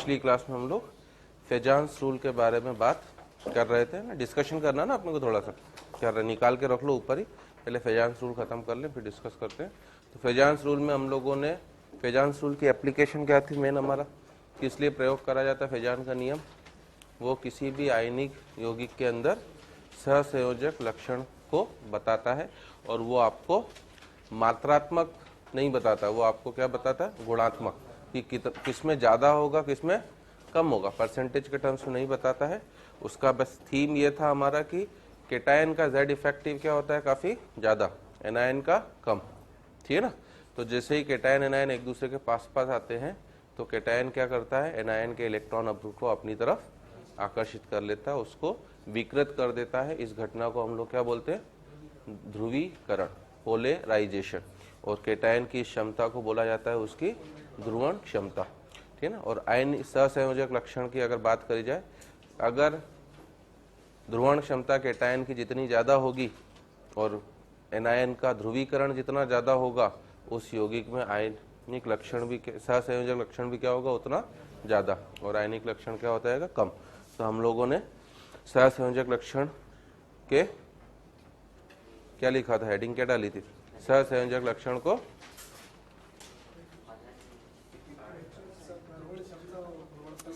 पिछली क्लास में हम लोग फेजांस रूल के बारे में बात कर रहे थे ना, डिस्कशन करना ना अपने को थोड़ा सा कर रहे, निकाल के रख लो ऊपर ही, पहले फेजांस रूल खत्म कर लें फिर डिस्कस करते हैं। तो फेजांस रूल में हम लोगों ने फेजांस रूल की एप्लीकेशन क्या थी, मेन हमारा किस लिए प्रयोग करा जाता है फेजान का नियम, वो किसी भी आयनिक यौगिक के अंदर सहसंयोजक लक्षण को बताता है और वो आपको मात्रात्मक नहीं बताता, वो आपको क्या बताता है, गुणात्मक, कि किसमें ज़्यादा होगा किसमें कम होगा, परसेंटेज के टर्म्स में नहीं बताता है। उसका बस थीम ये था हमारा कि केटायन का जेड इफेक्टिव क्या होता है, काफ़ी ज़्यादा, एनायन का कम, ठीक है ना। तो जैसे ही केटायन एनायन एक दूसरे के पास पास आते हैं तो केटायन क्या करता है, एनायन के इलेक्ट्रॉन अणु को अपनी तरफ आकर्षित कर लेता है, उसको विकृत कर देता है। इस घटना को हम लोग क्या बोलते हैं, ध्रुवीकरण, पोलराइजेशन। और केटायन की क्षमता को बोला जाता है उसकी ध्रुवण क्षमता, ठीक है ना। और आयन सहसंयोजक लक्षण की अगर बात करी जाए, अगर ध्रुवण क्षमता केटायन की जितनी ज़्यादा होगी और एनायन का ध्रुवीकरण जितना ज़्यादा होगा, उस यौगिक में आयनिक लक्षण भी, सहसंयोजक लक्षण भी क्या होगा, उतना ज़्यादा, और आयनिक लक्षण क्या होता है, कम। तो हम लोगों ने सहसंयोजक लक्षण के क्या लिखा था, हेडिंग क्या डाली थी, सहसंयोजक लक्षण को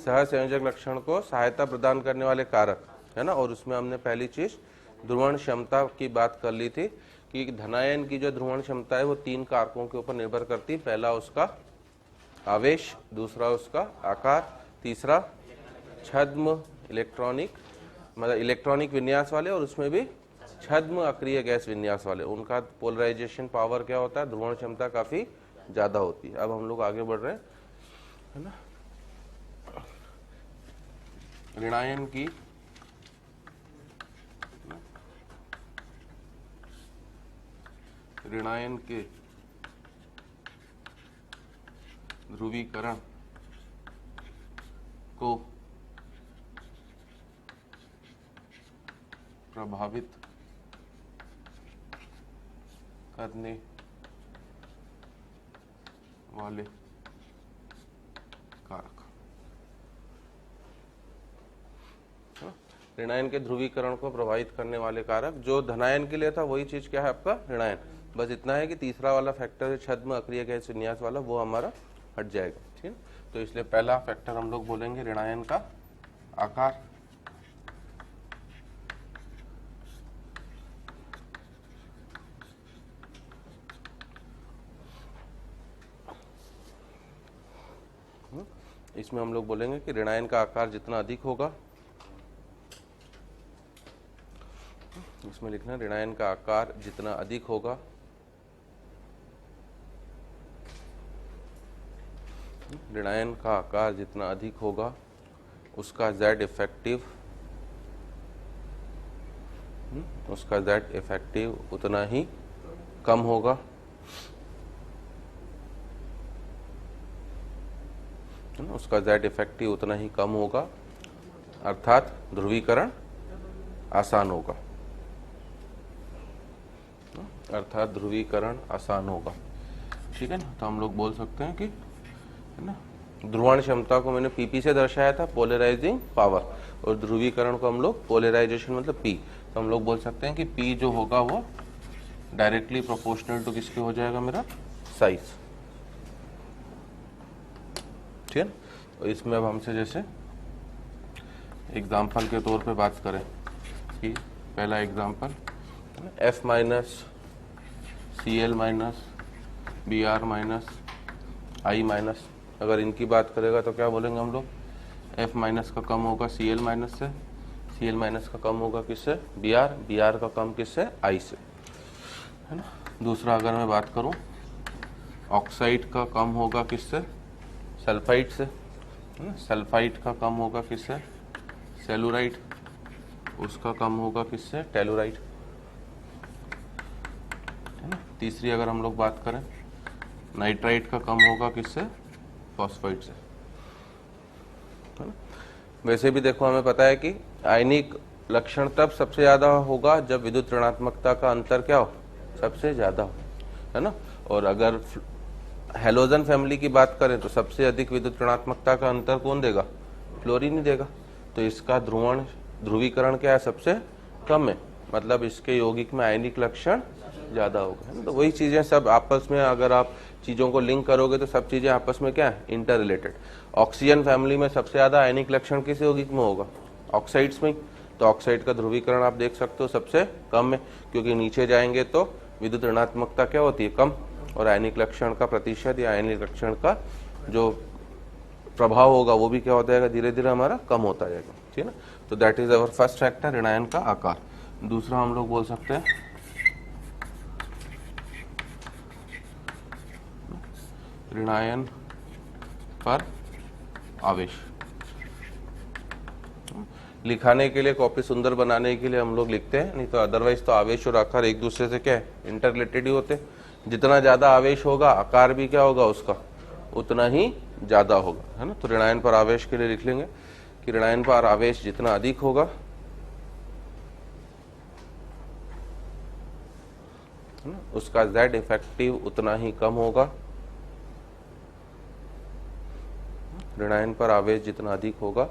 सहसंयोजक लक्षण को सहायता प्रदान करने वाले कारक है ना। और उसमें हमने पहली चीज ध्रुवण क्षमता की बात कर ली थी कि धनायन की जो ध्रुवण क्षमता है वो 3 कारकों के ऊपर निर्भर करती है। पहला उसका आवेश, दूसरा उसका आकार, तीसरा छद्म इलेक्ट्रॉनिक, मतलब इलेक्ट्रॉनिक विन्यास वाले, और उसमें भी छद्म अक्रिय गैस विन्यास वाले, उनका पोलराइजेशन पावर क्या होता है, ध्रुवण क्षमता काफी ज्यादा होती है। अब हम लोग आगे बढ़ रहे हैं, है ना। ऋणायन की ऋणायन के ध्रुवीकरण को प्रभावित करने वाले कारक, ऋणायन के ध्रुवीकरण को प्रभावित करने वाले कारक, जो धनायन के लिए था वही चीज क्या है आपका ऋणायन, बस इतना है कि तीसरा वाला फैक्टर है छद्म अक्रिय गैस विन्यास वाला, वो हमारा हट जाएगा, ठीक है। तो इसलिए पहला फैक्टर हम लोग बोलेंगे ऋणायन का आकार, इसमें हम लोग बोलेंगे कि ऋणायन का आकार जितना अधिक होगा, इसमें लिखना ऋणायन का आकार जितना अधिक होगा, ऋणायन का आकार जितना अधिक होगा उसका जेड इफेक्टिव, उसका जेड इफेक्टिव उतना ही कम होगा, उसका जेड इफेक्टिव उतना ही कम होगा, अर्थात ध्रुवीकरण आसान होगा, अर्थात ध्रुवीकरण आसान होगा, ठीक है ना। तो हम लोग बोल सकते हैं कि, है ना, ध्रुवण क्षमता को मैंने पीपी से दर्शाया था, पोलराइजिंग पावर, और ध्रुवीकरण को हम लोग पोलराइजेशन मतलब पी, तो हम लोग बोल सकते हैं कि पी जो होगा वो डायरेक्टली प्रोपोर्शनल टू किसके हो जाएगा, मेरा साइज, ठीक है। तो इसमें अब हमसे जैसे एग्जाम्पल के तौर पे बात करें कि पहला example F minus CL minus BR minus I minus, अगर इनकी बात करेगा तो क्या बोलेंगे हम लोग, F माइनस का कम होगा CL माइनस से, CL माइनस का कम होगा किससे, BR, BR का कम किससे, I से, है ना। दूसरा अगर मैं बात करूं, ऑक्साइड का कम होगा किससे, सल्फाइड से, है ना। सल्फाइड का कम होगा किससे, सेलुराइड, उसका कम होगा किससे, टेलुराइड, है ना। तीसरी अगर हम लोग बात करें, नाइट्राइट का कम होगा किससे, फॉस्फाइड से, है ना। वैसे भी देखो हमें पता है कि आयनिक लक्षण तब सबसे ज्यादा होगा जब विद्युत ऋणात्मकता का अंतर क्या हो, सबसे ज्यादा हो, है ना। और अगर हेलोजन फैमिली की बात करें तो सबसे अधिक विद्युत ऋणात्मकता का अंतर कौन देगा? फ्लोरीन ही देगा। तो इसका ध्रुवीकरण क्या है? सबसे कम है, मतलब इसके यौगिक में आयनिक लक्षण ज्यादा होगा, है ना। तो वही चीजें सब आपस में अगर आप चीजों को लिंक करोगे तो सब चीजें आपस में क्या है? Inter related. ऑक्सीजन फैमिली में सबसे ज्यादा आयनिक लक्षण किस यौगिक में होगा? ऑक्साइड्स में। तो ऑक्साइड का ध्रुवीकरण आप देख सकते हो सबसे कम है, क्योंकि नीचे जाएंगे तो विद्युत ऋणात्मकता क्या होती है? कम, और आयनिक लक्षण का प्रतिशत या आयनिक लक्षण का जो प्रभाव होगा वो भी क्या होता जाएगा? धीरे धीरे हमारा कम होता जाएगा, ठीक है ना। तो that is our first factor, ऋणायन का आकार। दूसरा हम लोग बोल सकते हैं ऋणायन पर आवेश। लिखाने के लिए, कॉपी सुंदर बनाने के लिए हम लोग लिखते हैं, नहीं तो अदरवाइज तो आवेश और आकार एक दूसरे से क्या है? इंटर रिलेटेड ही होते हैं। जितना ज्यादा आवेश होगा आकार भी क्या होगा उसका? उतना ही ज्यादा होगा, है ना। तो ऋणायन पर आवेश के लिए लिख लेंगे कि ऋणायन पर आवेश जितना अधिक होगा, है ना, उसका Z इफेक्टिव उतना ही कम होगा। ऋणायन पर आवेश जितना अधिक होगा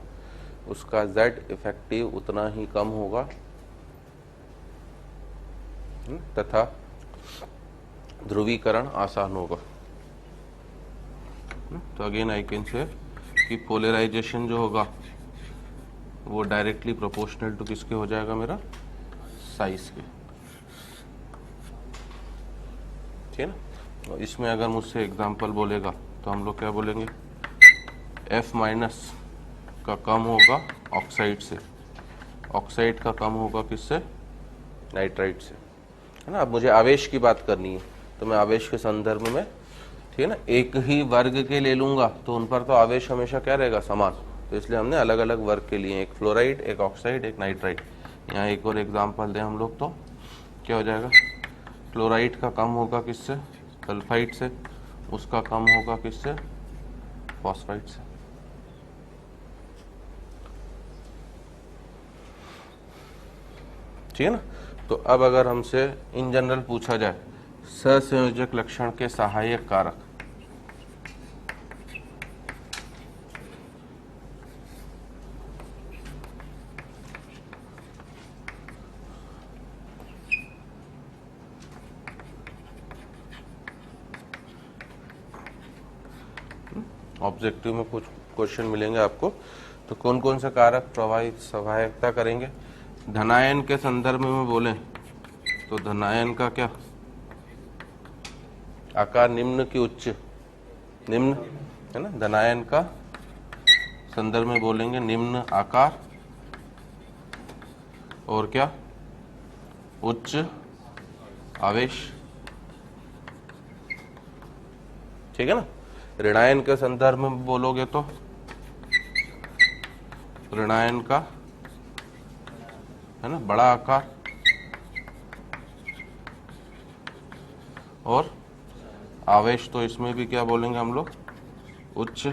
उसका Z इफेक्टिव उतना ही कम होगा, तथा ध्रुवीकरण आसान होगा। तो अगेन आई कैन से कि पोलराइजेशन जो होगा वो डायरेक्टली प्रोपोर्शनल टू किसके हो जाएगा? मेरा साइज के, ठीक है ना। और इसमें अगर मुझसे एग्जांपल बोलेगा तो हम लोग क्या बोलेंगे? F माइनस का कम होगा ऑक्साइड से, ऑक्साइड का कम होगा किससे? नाइट्राइट से, है ना। अब मुझे आवेश की बात करनी है तो मैं आवेश के संदर्भ में, ठीक है ना, एक ही वर्ग के ले लूंगा तो उन पर तो आवेश हमेशा क्या रहेगा? समान। तो इसलिए हमने अलग अलग वर्ग के लिए, एक फ्लोराइड, एक ऑक्साइड, एक नाइट्राइट। यहाँ एक और एग्जाम्पल दें हम लोग तो क्या हो जाएगा? क्लोराइड का कम होगा किससे? सल्फाइड से। उसका कम होगा किससे? फॉस्फाइड से। ठीक है ना। तो अब अगर हमसे इन जनरल पूछा जाए सहसंयोजक लक्षण के सहायक कारक, ऑब्जेक्टिव में कुछ क्वेश्चन मिलेंगे आपको, तो कौन कौन से कारक प्रभावित सहायकता करेंगे? धनायन के संदर्भ में बोलें तो धनायन का क्या आकार? निम्न की उच्च? निम्न, है ना। धनायन का संदर्भ में बोलेंगे निम्न आकार और क्या? उच्च आवेश, ठीक है ना। ऋणायन के संदर्भ में बोलोगे तो ऋणायन का, है ना, बड़ा आकार और आवेश, तो इसमें भी क्या बोलेंगे हम लोग? उच्च,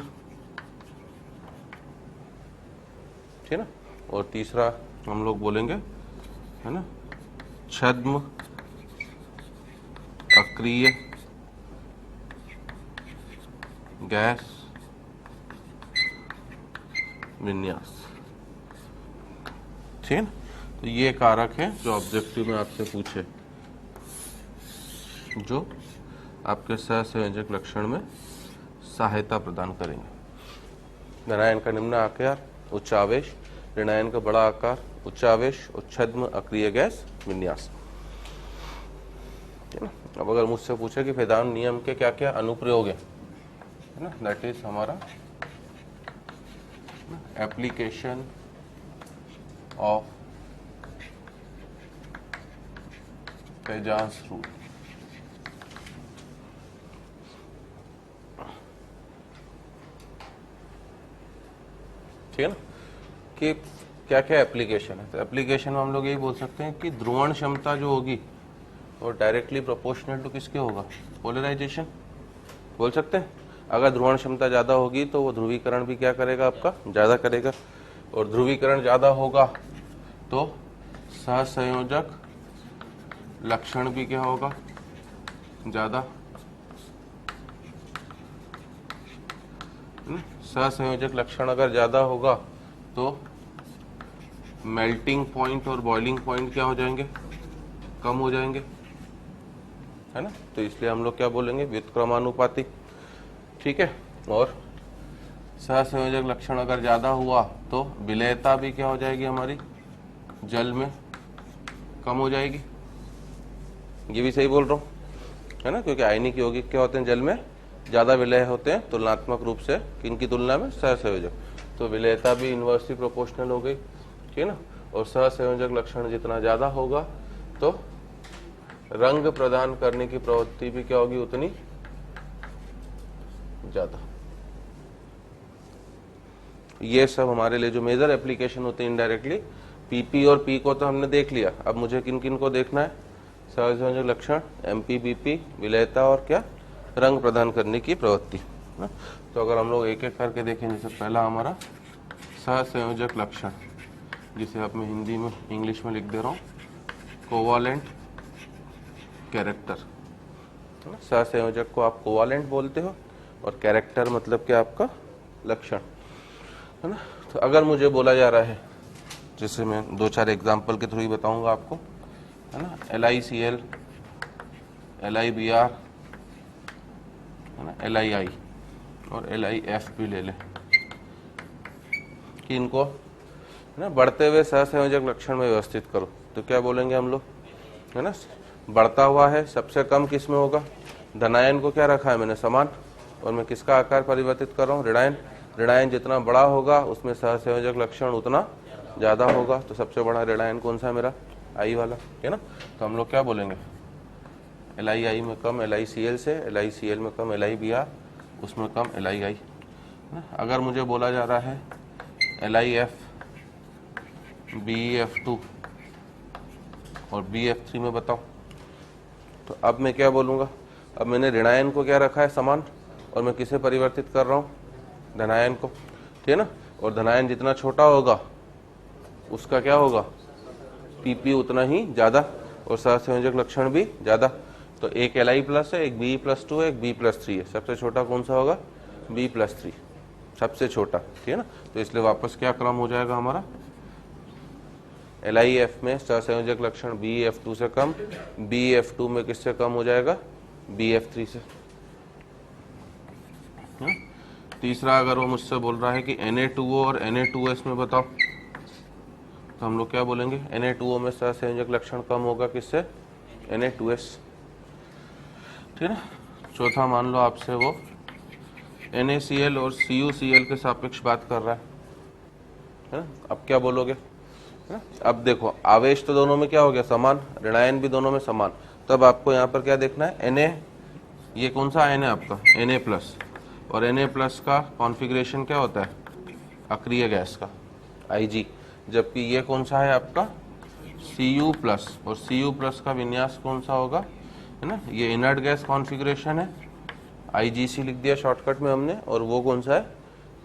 ठीक है ना। और तीसरा हम लोग बोलेंगे, है ना, छद्म अक्रिय गैस विन्यास, ठीक है ना। तो ये कारक है जो ऑब्जेक्टिव में आपसे पूछे, जो आपके सहसंयोजक लक्षण में सहायता प्रदान करेंगे। धनायन का निम्न आकार, उच्च आवेश, ऋणायन का बड़ा आकार, उच्च आवेश और छद्म अक्रिय गैस विन्यास, ठीक है ना। अब अगर मुझसे पूछे कि वेदांत नियम के क्या क्या अनुप्रयोग है ना, दैट इज हमारा एप्लीकेशन ऑफ फेजांस रूल। ठीक है ना, कि क्या क्या एप्लीकेशन है। तो एप्लीकेशन में हम लोग यही बोल सकते हैं कि ध्रुवण क्षमता जो होगी और डायरेक्टली प्रोपोर्शनल टू किसके होगा? पोलराइजेशन बोल सकते हैं। अगर ध्रुवण क्षमता ज्यादा होगी तो वो ध्रुवीकरण भी क्या करेगा? आपका ज्यादा करेगा, और ध्रुवीकरण ज्यादा होगा तो सहसंयोजक लक्षण भी क्या होगा? ज्यादा, सहसंयोजक लक्षण अगर ज्यादा होगा तो मेल्टिंग पॉइंट और बॉइलिंग पॉइंट क्या हो जाएंगे, कम हो जाएंगे, है ना। तो इसलिए हम लोग क्या बोलेंगे, व्युत्क्रमानुपाती। ठीक है। और सहसंयोजक लक्षण अगर ज्यादा हुआ तो विलेयता भी क्या हो जाएगी हमारी, जल में कम हो जाएगी। ये भी सही बोल रहा हूँ, है ना, क्योंकि आयनिक यौगिक क्या होते हैं, जल में ज्यादा विलय होते हैं तुलनात्मक रूप से, किनकी तुलना में, सहसंयोजक। तो विलेयता भी इनवर्सली प्रोपोर्शनल हो गई, ठीक है ना। और सहसंयोजक लक्षण जितना ज्यादा होगा तो रंग प्रदान करने की प्रवृत्ति भी क्या होगी, उतनी ज्यादा। ये सब हमारे लिए जो मेजर एप्लीकेशन होते हैं इनडायरेक्टली, पीपी और पी को तो हमने देख लिया। अब मुझे किन किन को देखना है, सहसंयोजक लक्षण, एमपीबीपी, विलेयता और क्या, रंग प्रदान करने की प्रवृत्ति। तो अगर हम लोग एक एक करके देखें, जैसे पहला हमारा सहसंयोजक लक्षण, जिसे अब मैं हिंदी में, इंग्लिश में लिख दे रहा हूँ, कोवालेंट कैरेक्टर। सहसंयोजक को आप कोवालेंट बोलते हो और कैरेक्टर मतलब क्या, आपका लक्षण, है ना। तो अगर मुझे बोला जा रहा है, जैसे मैं 2-4 एग्जाम्पल के थ्रू ही बताऊंगा आपको, है ना, LiCl, LiBr, है ना, LiI और LiF भी ले लें, कि इनको, है ना, बढ़ते हुए सहसंयोजक लक्षण में व्यवस्थित करो। तो क्या बोलेंगे हम लोग, है ना, बढ़ता हुआ है, सबसे कम किस में होगा, धनायन को क्या रखा है मैंने, समान, और मैं किसका आकार परिवर्तित कर रहा हूँ, ऋणायन। ऋणायन जितना बड़ा होगा उसमें सहसंयोजक लक्षण उतना ज्यादा होगा। तो सबसे बड़ा ऋणायन कौन सा है मेरा, आई वाला, है ना। तो हम लोग क्या बोलेंगे, LiI में कम LiCl से, LiCl में कम LiBr, उसमें कम LiI। अगर मुझे बोला जा रहा है LiF, BeF2 और BF3 में बताओ, तो अब मैं क्या बोलूँगा, अब मैंने ऋणायन को क्या रखा है, समान, और मैं किसे परिवर्तित कर रहा हूँ, धनायन को, ठीक है ना। और धनायन जितना छोटा होगा उसका क्या होगा, PP उतना ही ज्यादा, और सहसंयोजक लक्षण भी ज्यादा। तो एक Li प्लस है, एक Be+2 है, एक B+3 है, सबसे छोटा कौन सा होगा, B+3, सबसे छोटा, ठीक है ना। तो इसलिए वापस क्या क्रम हो जाएगा हमारा, LiF में सहसंयोजक लक्षण BeF2 से कम, BeF2 में किससे कम हो जाएगा, BF3 से। तीसरा, अगर वो मुझसे बोल रहा है कि Na2O और Na2S में बताओ, तो हम लोग क्या बोलेंगे, Na2O में सहसंयोजक लक्षण कम होगा किससे, Na2S, ठीक है ना। चौथा, मान लो आपसे वो NaCl और CuCl के सापेक्ष बात कर रहा है ना। अब क्या बोलोगे, है ना? अब देखो, आवेश तो दोनों में क्या हो गया, समान, ऋणायन भी दोनों में समान। तब आपको यहाँ पर क्या देखना है, Na, ये कौन सा आयन है आपका, Na+, और Na+ का कॉन्फ़िगरेशन क्या होता है, अक्रिय गैस का, Ig, जबकि ये कौन सा है आपका, Cu+, और Cu+ का विन्यास कौन सा होगा, है ना, ये इनर्ट गैस कॉन्फ़िगरेशन है, IgC लिख दिया शॉर्टकट में हमने, और वो कौन सा है,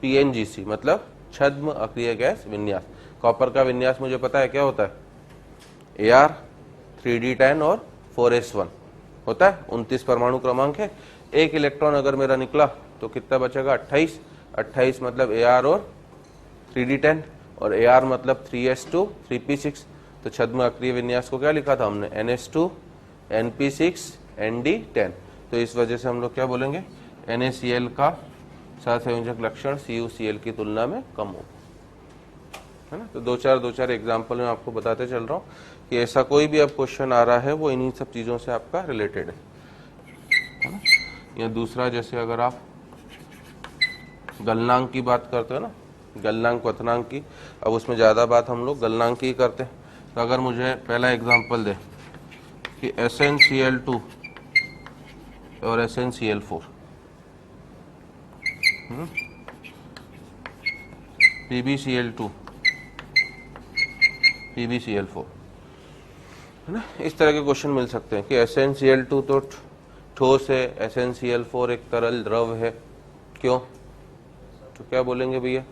PNGC, मतलब छद्म अक्रिय गैस विन्यास। कॉपर का विन्यास मुझे पता है क्या होता है, Ar, 3d10 और 4s1 होता है, 29 परमाणु क्रमांक है। एक इलेक्ट्रॉन अगर मेरा निकला तो कितना बचेगा, 28, 28 मतलब Ar और 3d10, और Ar मतलब 3s2 3p6। तो छद्म अक्रिय विन्यास को क्या लिखा था हमने, NS2 NP6 ND10। तो इस वजह से हम लोग क्या बोलेंगे, NaCl का सहसंयोजक लक्षण CuCl की तुलना में कम हो, है ना। तो दो चार एग्जाम्पल में आपको बताते चल रहा हूँ कि ऐसा कोई भी अब क्वेश्चन आ रहा है वो इन्हीं सब चीजों से आपका रिलेटेड है ना। या दूसरा, जैसे अगर आप गलनांक की बात करते हो ना, गलनांक क्वथनांक की, अब उसमें ज्यादा बात हम लोग गलनांक की करते हैं। तो अगर मुझे पहला एग्जाम्पल दे कि SnCl2 और SnCl4, PbCl2 PbCl4, है ना, इस तरह के क्वेश्चन मिल सकते हैं कि SnCl2 तो ठोस है, SnCl4 एक तरल द्रव है, क्यों, तो क्या बोलेंगे भैया,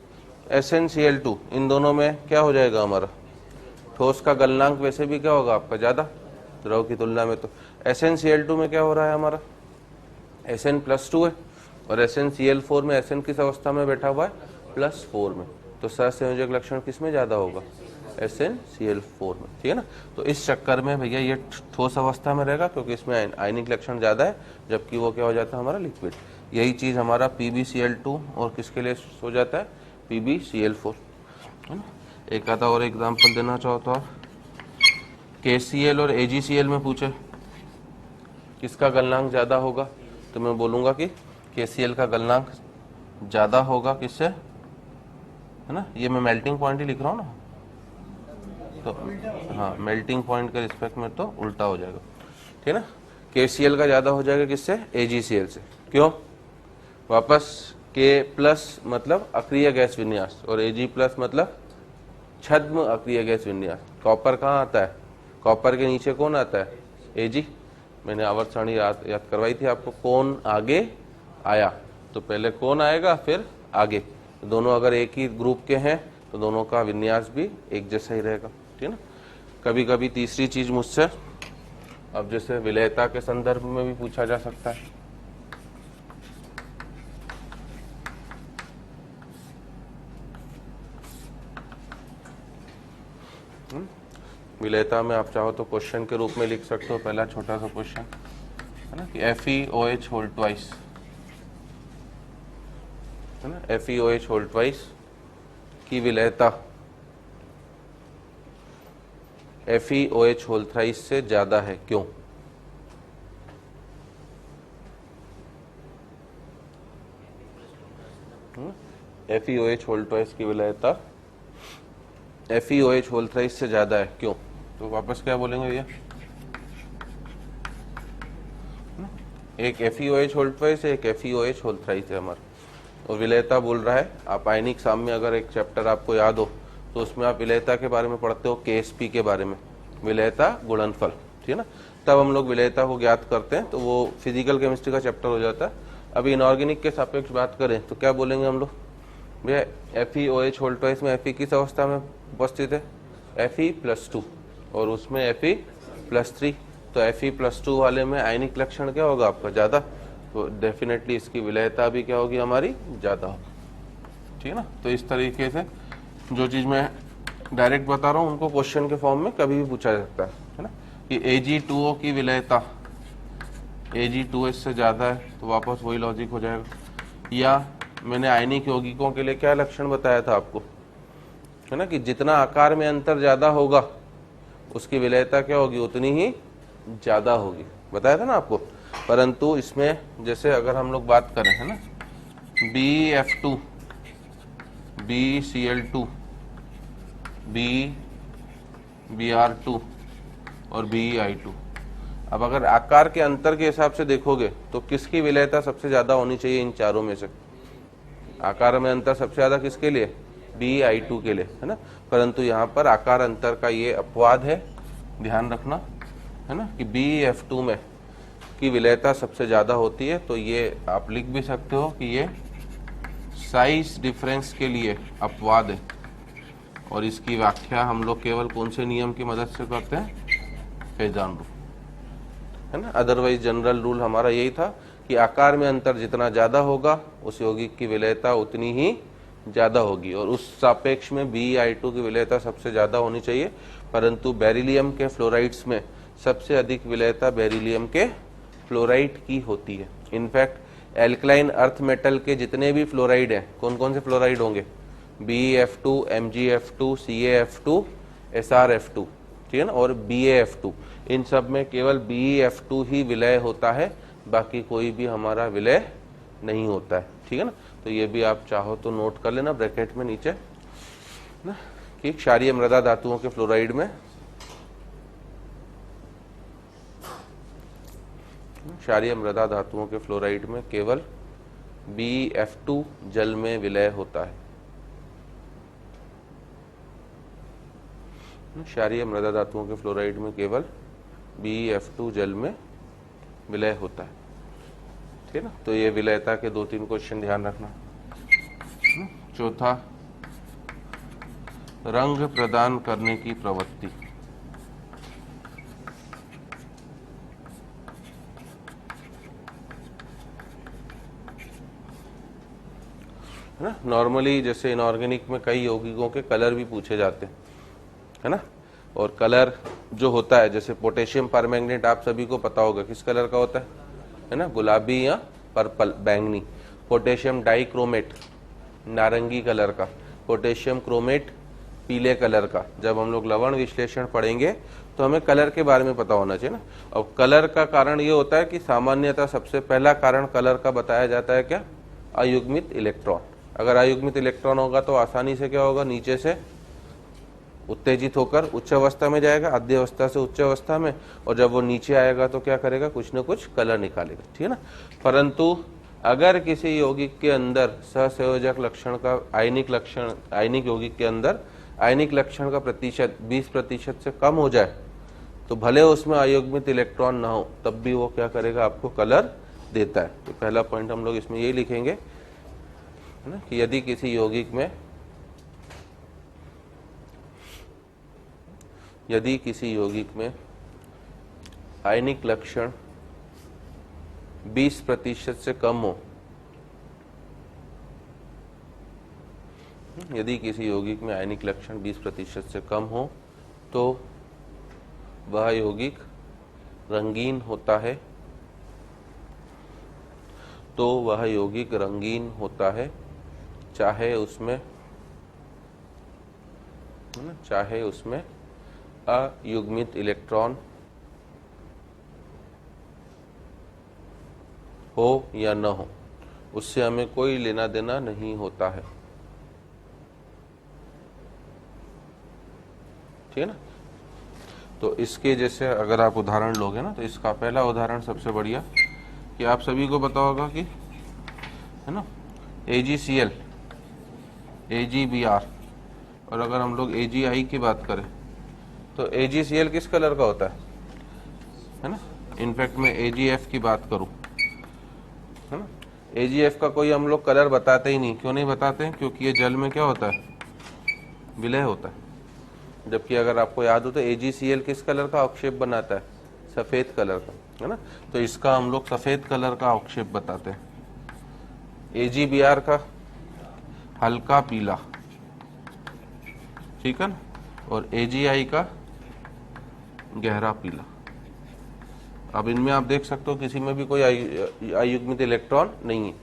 SnCl2 इन दोनों में क्या हो जाएगा हमारा, ठोस का गलनांक वैसे भी क्या होगा आपका ज्यादा द्रव की तुलना में। तो SnCl2 में क्या हो रहा है हमारा, Sn+2 है, और SnCl4 में Sn किस अवस्था में बैठा हुआ है, +4 में, तो सहसंयोजक लक्षण किस में ज्यादा होगा, SnCl4 में, ठीक है ना। तो इस चक्कर में भैया ये ठोस अवस्था में रहेगा क्योंकि इसमें आयनिक लक्षण ज्यादा है, जबकि वो क्या हो जाता है हमारा लिक्विड। यही चीज हमारा PbCl2 और किसके लिए हो जाता है, PbCl4, है ना। एक आधा और एग्जाम्पल देना चाहो तो KCl और AgCl में पूछे किसका गलनांक ज्यादा होगा, तो मैं बोलूंगा कि KCl का गलनांक ज्यादा होगा किससे, है ना। ये मैं मेल्टिंग पॉइंट ही लिख रहा हूँ ना, तो हाँ मेल्टिंग पॉइंट के रिस्पेक्ट में तो उल्टा हो जाएगा, ठीक है ना। KCl का ज्यादा हो जाएगा किससे, AgCl से। क्यों, वापस K+ मतलब अक्रिय गैस विन्यास और Ag+ मतलब छद्म अक्रिय गैस विन्यास। कॉपर कहाँ आता है, कॉपर के नीचे कौन आता है, Ag। मैंने आवर्त सारणी याद करवाई थी आपको, कौन आगे आया, तो पहले कौन आएगा फिर आगे, दोनों अगर एक ही ग्रुप के हैं तो दोनों का विन्यास भी एक जैसा ही रहेगा, ठीक है ना। कभी कभी तीसरी चीज मुझसे, अब जैसे विलेयता के संदर्भ में भी पूछा जा सकता है, विलेयता में आप चाहो तो क्वेश्चन के रूप में लिख सकते हो। पहला छोटा सा क्वेश्चन है ना कि FeOH होल ट्वाइस, है ना, FeOH होल ट्वाइस की विलेयता FeOH होल थ्राइस से ज्यादा है, क्यों। FeOH होल ट्वाइस की विलेयता FeOH होल थ्राइस से ज्यादा है, क्यों। तो वापस क्या बोलेंगे भैया, एक FeOH होल ट्वाइस है, एक FeOH होल थ्राइस है हमारा, और विलेयता बोल रहा है। आप आयनिक साम्य अगर एक चैप्टर आपको याद हो तो उसमें आप विलेयता के बारे में पढ़ते हो, KSP के बारे में, विलेयता गुणनफल, ठीक है ना। तब हम लोग विलेयता को ज्ञात करते हैं, तो वो फिजिकल केमिस्ट्री का चैप्टर हो जाता है। अभी इनऑर्गेनिक के सापेक्ष बात करें तो क्या बोलेंगे हम लोग, भैया FeOH होल ट्वाइस में Fe किस अवस्था में उपस्थित है, Fe+2, और उसमें Fe+3, तो Fe+2 वाले में आयनिक लक्षण क्या होगा आपका ज्यादा, तो डेफिनेटली इसकी विलेयता भी क्या होगी हमारी ज्यादा होगी, ठीक है ना। तो इस तरीके से जो चीज मैं डायरेक्ट बता रहा हूँ उनको क्वेश्चन के फॉर्म में कभी भी पूछा जा सकता है ना, कि Ag2O की विलेयता Ag2H से ज्यादा है, तो वापस वही लॉजिक हो जाएगा। या मैंने आयनिक यौगिकों के लिए क्या लक्षण बताया था आपको, है ना, कि जितना आकार में अंतर ज्यादा होगा उसकी विलेयता क्या होगी उतनी ही ज्यादा होगी, बताया था ना आपको। परंतु इसमें जैसे अगर हम लोग बात करें, है ना, BF2 BCl2 BR2 और BeI2, अब अगर आकार के अंतर के हिसाब से देखोगे तो किसकी विलेयता सबसे ज्यादा होनी चाहिए इन चारों में से, आकार में अंतर सबसे ज्यादा किसके लिए, BeI2 के लिए, है ना। परंतु यहाँ पर आकार अंतर का ये अपवाद है, ध्यान रखना, है ना, कि BF2 में की विलेयता सबसे ज्यादा होती है, तो ये आप लिख भी सकते हो कि ये साइज डिफरेंस के लिए अपवाद है, और इसकी व्याख्या हम लोग केवल कौन से नियम की मदद से करते हैं, फेजान रूल, है ना। अदरवाइज जनरल रूल हमारा यही था कि आकार में अंतर जितना ज्यादा होगा उस यौगिक की विलेयता उतनी ही ज्यादा होगी, और उस सापेक्ष में BeI2 की विलेयता सबसे ज्यादा होनी चाहिए। परंतु बेरिलियम के फ्लोराइड्स में सबसे अधिक विलेयता बेरिलियम के फ्लोराइड की होती है। इनफैक्ट एल्कलाइन अर्थ मेटल के जितने भी फ्लोराइड हैं, कौन कौन से फ्लोराइड होंगे, BeF2, MgF2, CaF2, SrF2, ठीक है ना, और BaF2, इन सब में केवल BeF2 ही विलय होता है, बाकी कोई भी हमारा विलय नहीं होता है, ठीक है ना। तो ये भी आप चाहो तो नोट कर लेना ब्रैकेट में नीचे ना, कि क्षारीय मृदा धातुओं के फ्लोराइड में, क्षारीय मृदा धातुओं के फ्लोराइड में केवल BeF2 जल में विलय होता है। क्षारीय मृदा धातुओं के फ्लोराइड में केवल BeF2 जल में विलय होता है, ठीक है ना। तो ये विलयता के 2-3 क्वेश्चन ध्यान रखना। चौथा, रंग प्रदान करने की प्रवृत्ति, है ना। नॉर्मली जैसे इनऑर्गेनिक में कई यौगिकों के कलर भी पूछे जाते हैं, है ना। और कलर जो होता है, जैसे पोटेशियम परमैंगनेट आप सभी को पता होगा किस कलर का होता है ना, गुलाबी या पर्पल बैंगनी। पोटेशियम डाइक्रोमेट नारंगी कलर का, पोटेशियम क्रोमेट पीले कलर का। जब हम लोग लवण विश्लेषण पढ़ेंगे तो हमें कलर के बारे में पता होना चाहिए ना। और कलर का कारण ये होता है कि सामान्यतः सबसे पहला कारण कलर का बताया जाता है क्या, अयुग्मित इलेक्ट्रॉन। अगर अयुग्मित इलेक्ट्रॉन होगा तो आसानी से क्या होगा, नीचे से उत्तेजित होकर उच्च अवस्था में जाएगा, आद्य अवस्था से उच्च अवस्था में, और जब वो नीचे आएगा तो क्या करेगा, कुछ न कुछ कलर निकालेगा, ठीक है ना। परंतु अगर किसी यौगिक के अंदर सहसंयोजक लक्षण का आयनिक यौगिक के अंदर आयनिक लक्षण का प्रतिशत 20% से कम हो जाए, तो भले उसमें अयुग्मित इलेक्ट्रॉन ना हो तब भी वो क्या करेगा, आपको कलर देता है। तो पहला पॉइंट हम लोग इसमें यही लिखेंगे, है ना, कि यदि किसी यौगिक में आयनिक लक्षण 20% से कम हो, यदि किसी यौगिक में आयनिक लक्षण 20% से कम हो तो वह यौगिक रंगीन होता है, चाहे उसमें अयुग्मित इलेक्ट्रॉन हो या न हो, उससे हमें कोई लेना देना नहीं होता है, ठीक है ना। तो इसके जैसे अगर आप उदाहरण लोगे ना, तो इसका पहला उदाहरण सबसे बढ़िया कि आप सभी को पता होगा कि, है ना, AgCl, AgBr, और अगर हम लोग AgI की बात करें तो AgCl किस कलर का होता है ना। इनफैक्ट मैं AgF की बात करूं, है ना, AgF का कोई हम लोग कलर बताते ही नहीं। क्यों नहीं बताते हैं, क्योंकि ये जल में क्या होता है, विलय होता है। जबकि अगर आपको याद हो तो AgCl किस कलर का अवक्षेप बनाता है, सफेद कलर का, है ना। तो इसका हम लोग सफेद कलर का अवक्षेप बताते हैं। AgBr का हल्का पीला, ठीक है ना, और AgI का गहरा पीला। अब इनमें आप देख सकते हो किसी में भी कोई अयुग्मित इलेक्ट्रॉन नहीं है,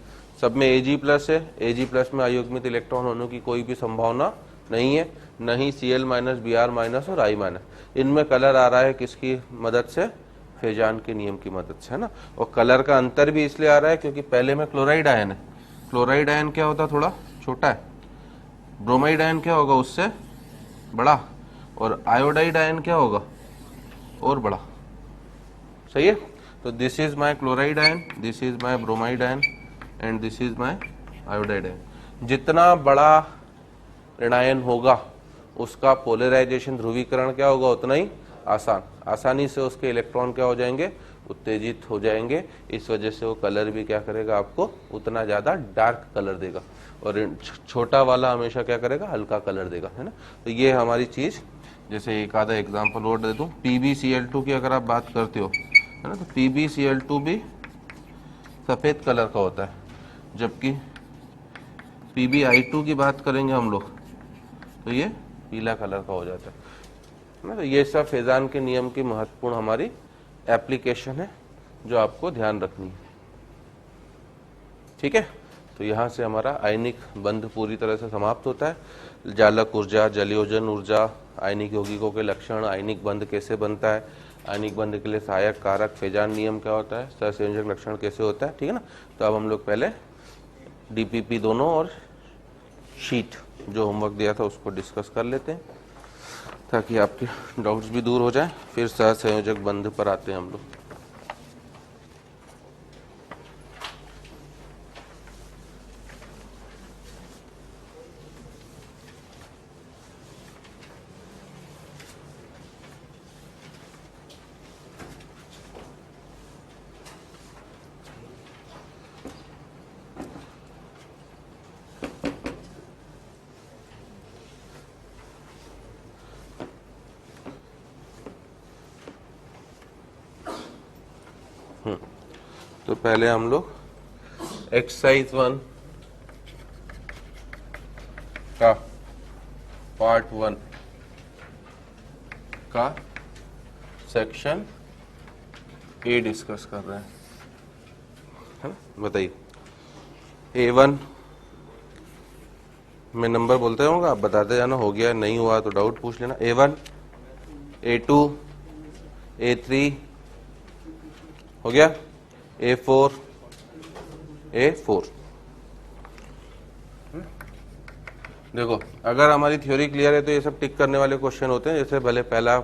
सब में Ag+ है। Ag+ में अयुग्मित इलेक्ट्रॉन होने की कोई भी संभावना नहीं है, नहीं Cl-, Br- और I-। इनमें कलर आ रहा है किसकी मदद से, फेजान के नियम की मदद से, है ना। और कलर का अंतर भी इसलिए आ रहा है क्योंकि पहले में क्लोराइड आयन है। क्लोराइड आयन क्या होता है, थोड़ा छोटा है। ब्रोमाइड आयन क्या होगा, उससे बड़ा। और आयोडाइड आयन क्या होगा, और बड़ा। सही है। तो this is my chloride ion, this is my bromide ion, and this is my iodide ion. जितना बड़ा ऋणायन होगा उसका पोलराइजेशन, ध्रुवीकरण क्या होगा, उतना ही आसानी से उसके इलेक्ट्रॉन क्या हो जाएंगे, उत्तेजित हो जाएंगे। इस वजह से वो कलर भी क्या करेगा, आपको उतना ज्यादा डार्क कलर देगा, और छोटा वाला हमेशा क्या करेगा, हल्का कलर देगा, है ना। तो ये हमारी चीज, जैसे एक आधा एग्जांपल और दे दूं, PbCl2 की अगर आप बात करते हो, है ना, तो PbCl2 भी सफेद कलर का होता है, जबकि PbI2 की बात करेंगे हम लोग तो ये पीला कलर का हो जाता है ना। तो ये सब फेजान के नियम की महत्वपूर्ण हमारी एप्लीकेशन है जो आपको ध्यान रखनी है, ठीक है। तो यहाँ से हमारा आयनिक बंध पूरी तरह से समाप्त होता है। जालक ऊर्जा, जलयोजन ऊर्जा, आयनिक यौगिकों के लक्षण, आयनिक बंध कैसे बनता है, आयनिक बंध के लिए सहायक कारक, फेजान नियम क्या होता है, सहसंयोजक लक्षण कैसे होता है, ठीक है ना। तो अब हम लोग पहले DPP दोनों और शीट जो होमवर्क दिया था उसको डिस्कस कर लेते हैं ताकि आपके डाउट्स भी दूर हो जाए। फिर सहसंयोजक बंध पर आते हैं हम लोग। तो पहले हम लोग एक्सरसाइज 1 पार्ट 1 का सेक्शन ए डिस्कस कर रहे हैं, है ना। बताइए A1 में नंबर बोलते होंगे, आप बताते जाना, हो गया नहीं हुआ तो डाउट पूछ लेना। A1, A2, A3 हो गया, A4, A4। देखो अगर हमारी थ्योरी क्लियर है तो ये सब टिक करने वाले क्वेश्चन होते हैं। जैसे भले पहला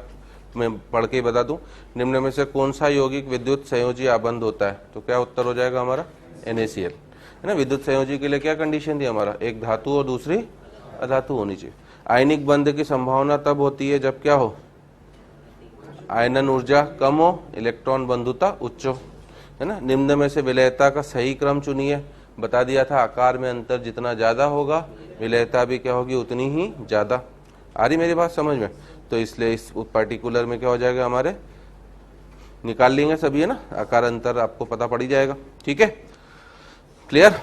मैं पढ़ के ही बता दूं, निम्न में से कौन सा यौगिक विद्युत संयोजी आबंध होता है, तो क्या उत्तर हो जाएगा हमारा NaCl, है ना। विद्युत संयोजी के लिए क्या कंडीशन थी हमारा, एक धातु और दूसरी अधातु होनी चाहिए। आयनिक बंध की संभावना तब होती है जब क्या हो, आयनन ऊर्जा कम हो, इलेक्ट्रॉन बंधुता उच्च हो, है ना। निम्न में से विलयता का सही क्रम चुनिए। बता दिया था आकार में अंतर जितना ज्यादा होगा विलयता भी क्या होगी उतनी ही ज्यादा। आ रही मेरी बात समझ में। तो इसलिए इस पर्टिकुलर में क्या हो जाएगा हमारे, निकाल लेंगे सभी, है ना, आकार अंतर आपको पता पड़ ही जाएगा। ठीक है, क्लियर।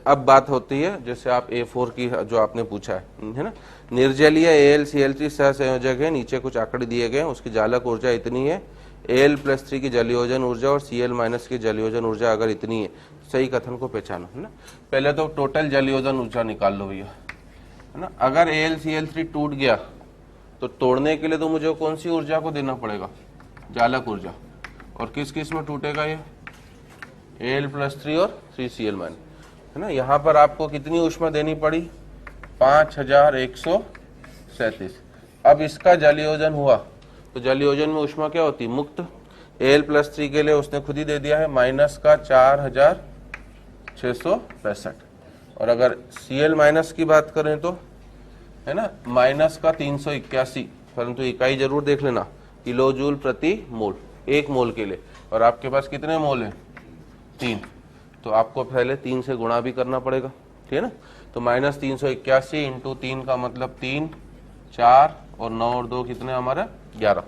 अब बात होती है जैसे आप A4 की जो आपने पूछा है ना, निर्जलीय AlCl3 सहसंयोजक है, नीचे कुछ आंकड़े दिए गए हैं, उसकी जालक ऊर्जा इतनी है, Al+3 की जलयोजन ऊर्जा और Cl- की जलयोजन ऊर्जा अगर इतनी है, सही कथन को पहचानो, है ना। पहले तो टोटल जलयोजन ऊर्जा निकाल लो भैया, है ना। अगर AlCl3 टूट गया तो तोड़ने के लिए तो मुझे कौन सी ऊर्जा को देना पड़ेगा, जालक ऊर्जा। और किस किस में टूटेगा ये, Al+3 और 3Cl-, है ना। यहाँ पर आपको कितनी ऊष्मा देनी पड़ी, 5137। अब इसका जलयोजन हुआ तो जलयोजन में ऊष्मा क्या होती, मुक्त। Al+3 के लिए उसने खुद ही दे दिया है -4665। और अगर Cl- की बात करें तो, है ना, -381, परंतु इकाई जरूर देख लेना, किलो जूल प्रति मोल, एक मोल के लिए। और आपके पास कितने मोल है, 3, तो आपको पहले 3 से गुणा भी करना पड़ेगा, ठीक है ना। तो -381 इंटू 3 का मतलब 3, 4 और 9 और 2 कितने हमारे 11,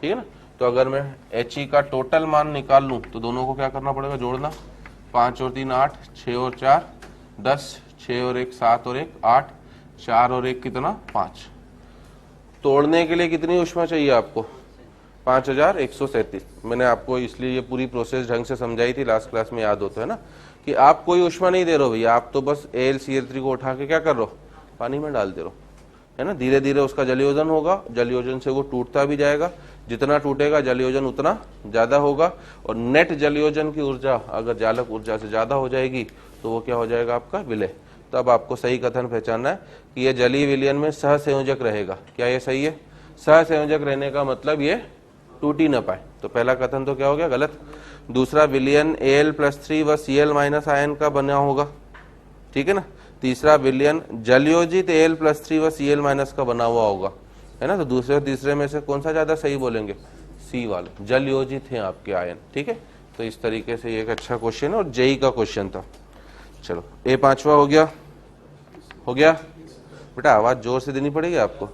ठीक है ना। तो अगर मैं He का टोटल मान निकाल लूं तो दोनों को क्या करना पड़ेगा, जोड़ना। 5 और 3 8, 6 और 4 10, 6 और 1 7 और 1 8, 4 और 1 कितना 5। तोड़ने के लिए कितनी ऊष्मा चाहिए आपको, 5137। मैंने आपको इसलिए ये पूरी प्रोसेस ढंग से समझाई थी लास्ट क्लास में, याद होता है ना, कि आप कोई ऊष्मा नहीं दे रहे हो भैया, आप तो बस AlCl3 को उठा के क्या कर रहे हो, पानी में डाल दे रहे हो, है ना। धीरे धीरे उसका जलयोजन होगा, जलयोजन से वो टूटता भी जाएगा, जितना टूटेगा जलयोजन उतना ज्यादा होगा। और नेट जलयोजन की ऊर्जा अगर जालक ऊर्जा से ज्यादा हो जाएगी तो वो क्या हो जाएगा आपका विलय। तब आपको सही कथन पहचानना है कि ये जलीय विलयन में सहसंयोजक रहेगा। क्या ये सही है, सहसंयोजक रहने का मतलब ये टूट ही न पाए। तो पहला कथन तो क्या हो गया, गलत। दूसरा, विलयन Al+3 व Cl- आयन का बना होगा, ठीक है ना। तीसरा, विलयन जलयोजित Al+3 व Cl- का बना हुआ होगा, है ना। तो दूसरे तीसरे में से कौन सा ज्यादा सही बोलेंगे, सी वाला, जलयोजित है आपके आयन, ठीक है। तो इस तरीके से ये एक अच्छा क्वेश्चन है और जेई का क्वेश्चन था। चलो A5 हो गया, हो गया बेटा, आवाज जोर से देनी पड़ेगी आपको।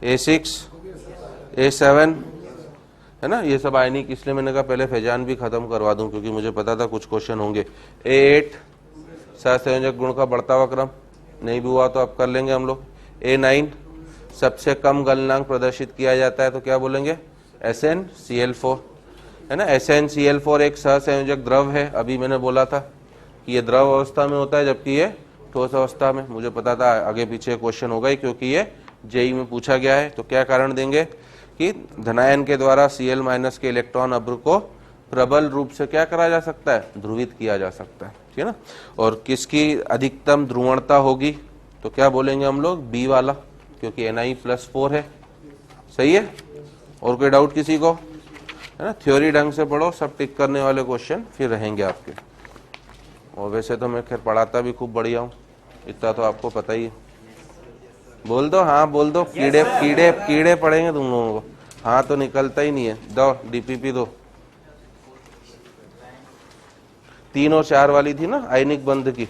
A6, A7, है ना, ये सब आयनिक, इसलिए मैंने कहा पहले फैजान भी खत्म करवा दूं क्योंकि मुझे पता था कुछ क्वेश्चन होंगे। A8 सहसंयोजक गुण का बढ़ता हुआ क्रम, नहीं भी हुआ तो अब कर लेंगे हम लोग। A9 सबसे कम गलनांक प्रदर्शित किया जाता है तो क्या बोलेंगे, SnCl4, है ना। SnCl4 एक सहसंयोजक द्रव है, अभी मैंने बोला था कि ये द्रव अवस्था में होता है जबकि ये ठोस अवस्था में। मुझे पता था आगे पीछे क्वेश्चन होगा ही क्योंकि ये जेई में पूछा गया है। तो क्या कारण देंगे कि धनायन के द्वारा Cl- के इलेक्ट्रॉन अभ्र को प्रबल रूप से क्या करा जा सकता है, ध्रुवित किया जा सकता है, ठीक है ना। और किसकी अधिकतम ध्रुवणता होगी, तो क्या बोलेंगे हम लोग, बी वाला, क्योंकि Ni+4 है, सही है। और कोई डाउट किसी को, है ना। थ्योरी ढंग से पढ़ो, सब टिक करने वाले क्वेश्चन फिर रहेंगे आपके। और वैसे तो मैं खैर पढ़ाता भी खूब बढ़िया हूँ, इतना तो आपको पता ही है। बोल दो, हाँ बोल दो, कीड़े कीड़े कीड़े पड़ेंगे तुम लोगों को। हाँ तो निकलता ही नहीं है, दो DPP दो। 3 और 4 वाली थी ना आयनिक बंध की,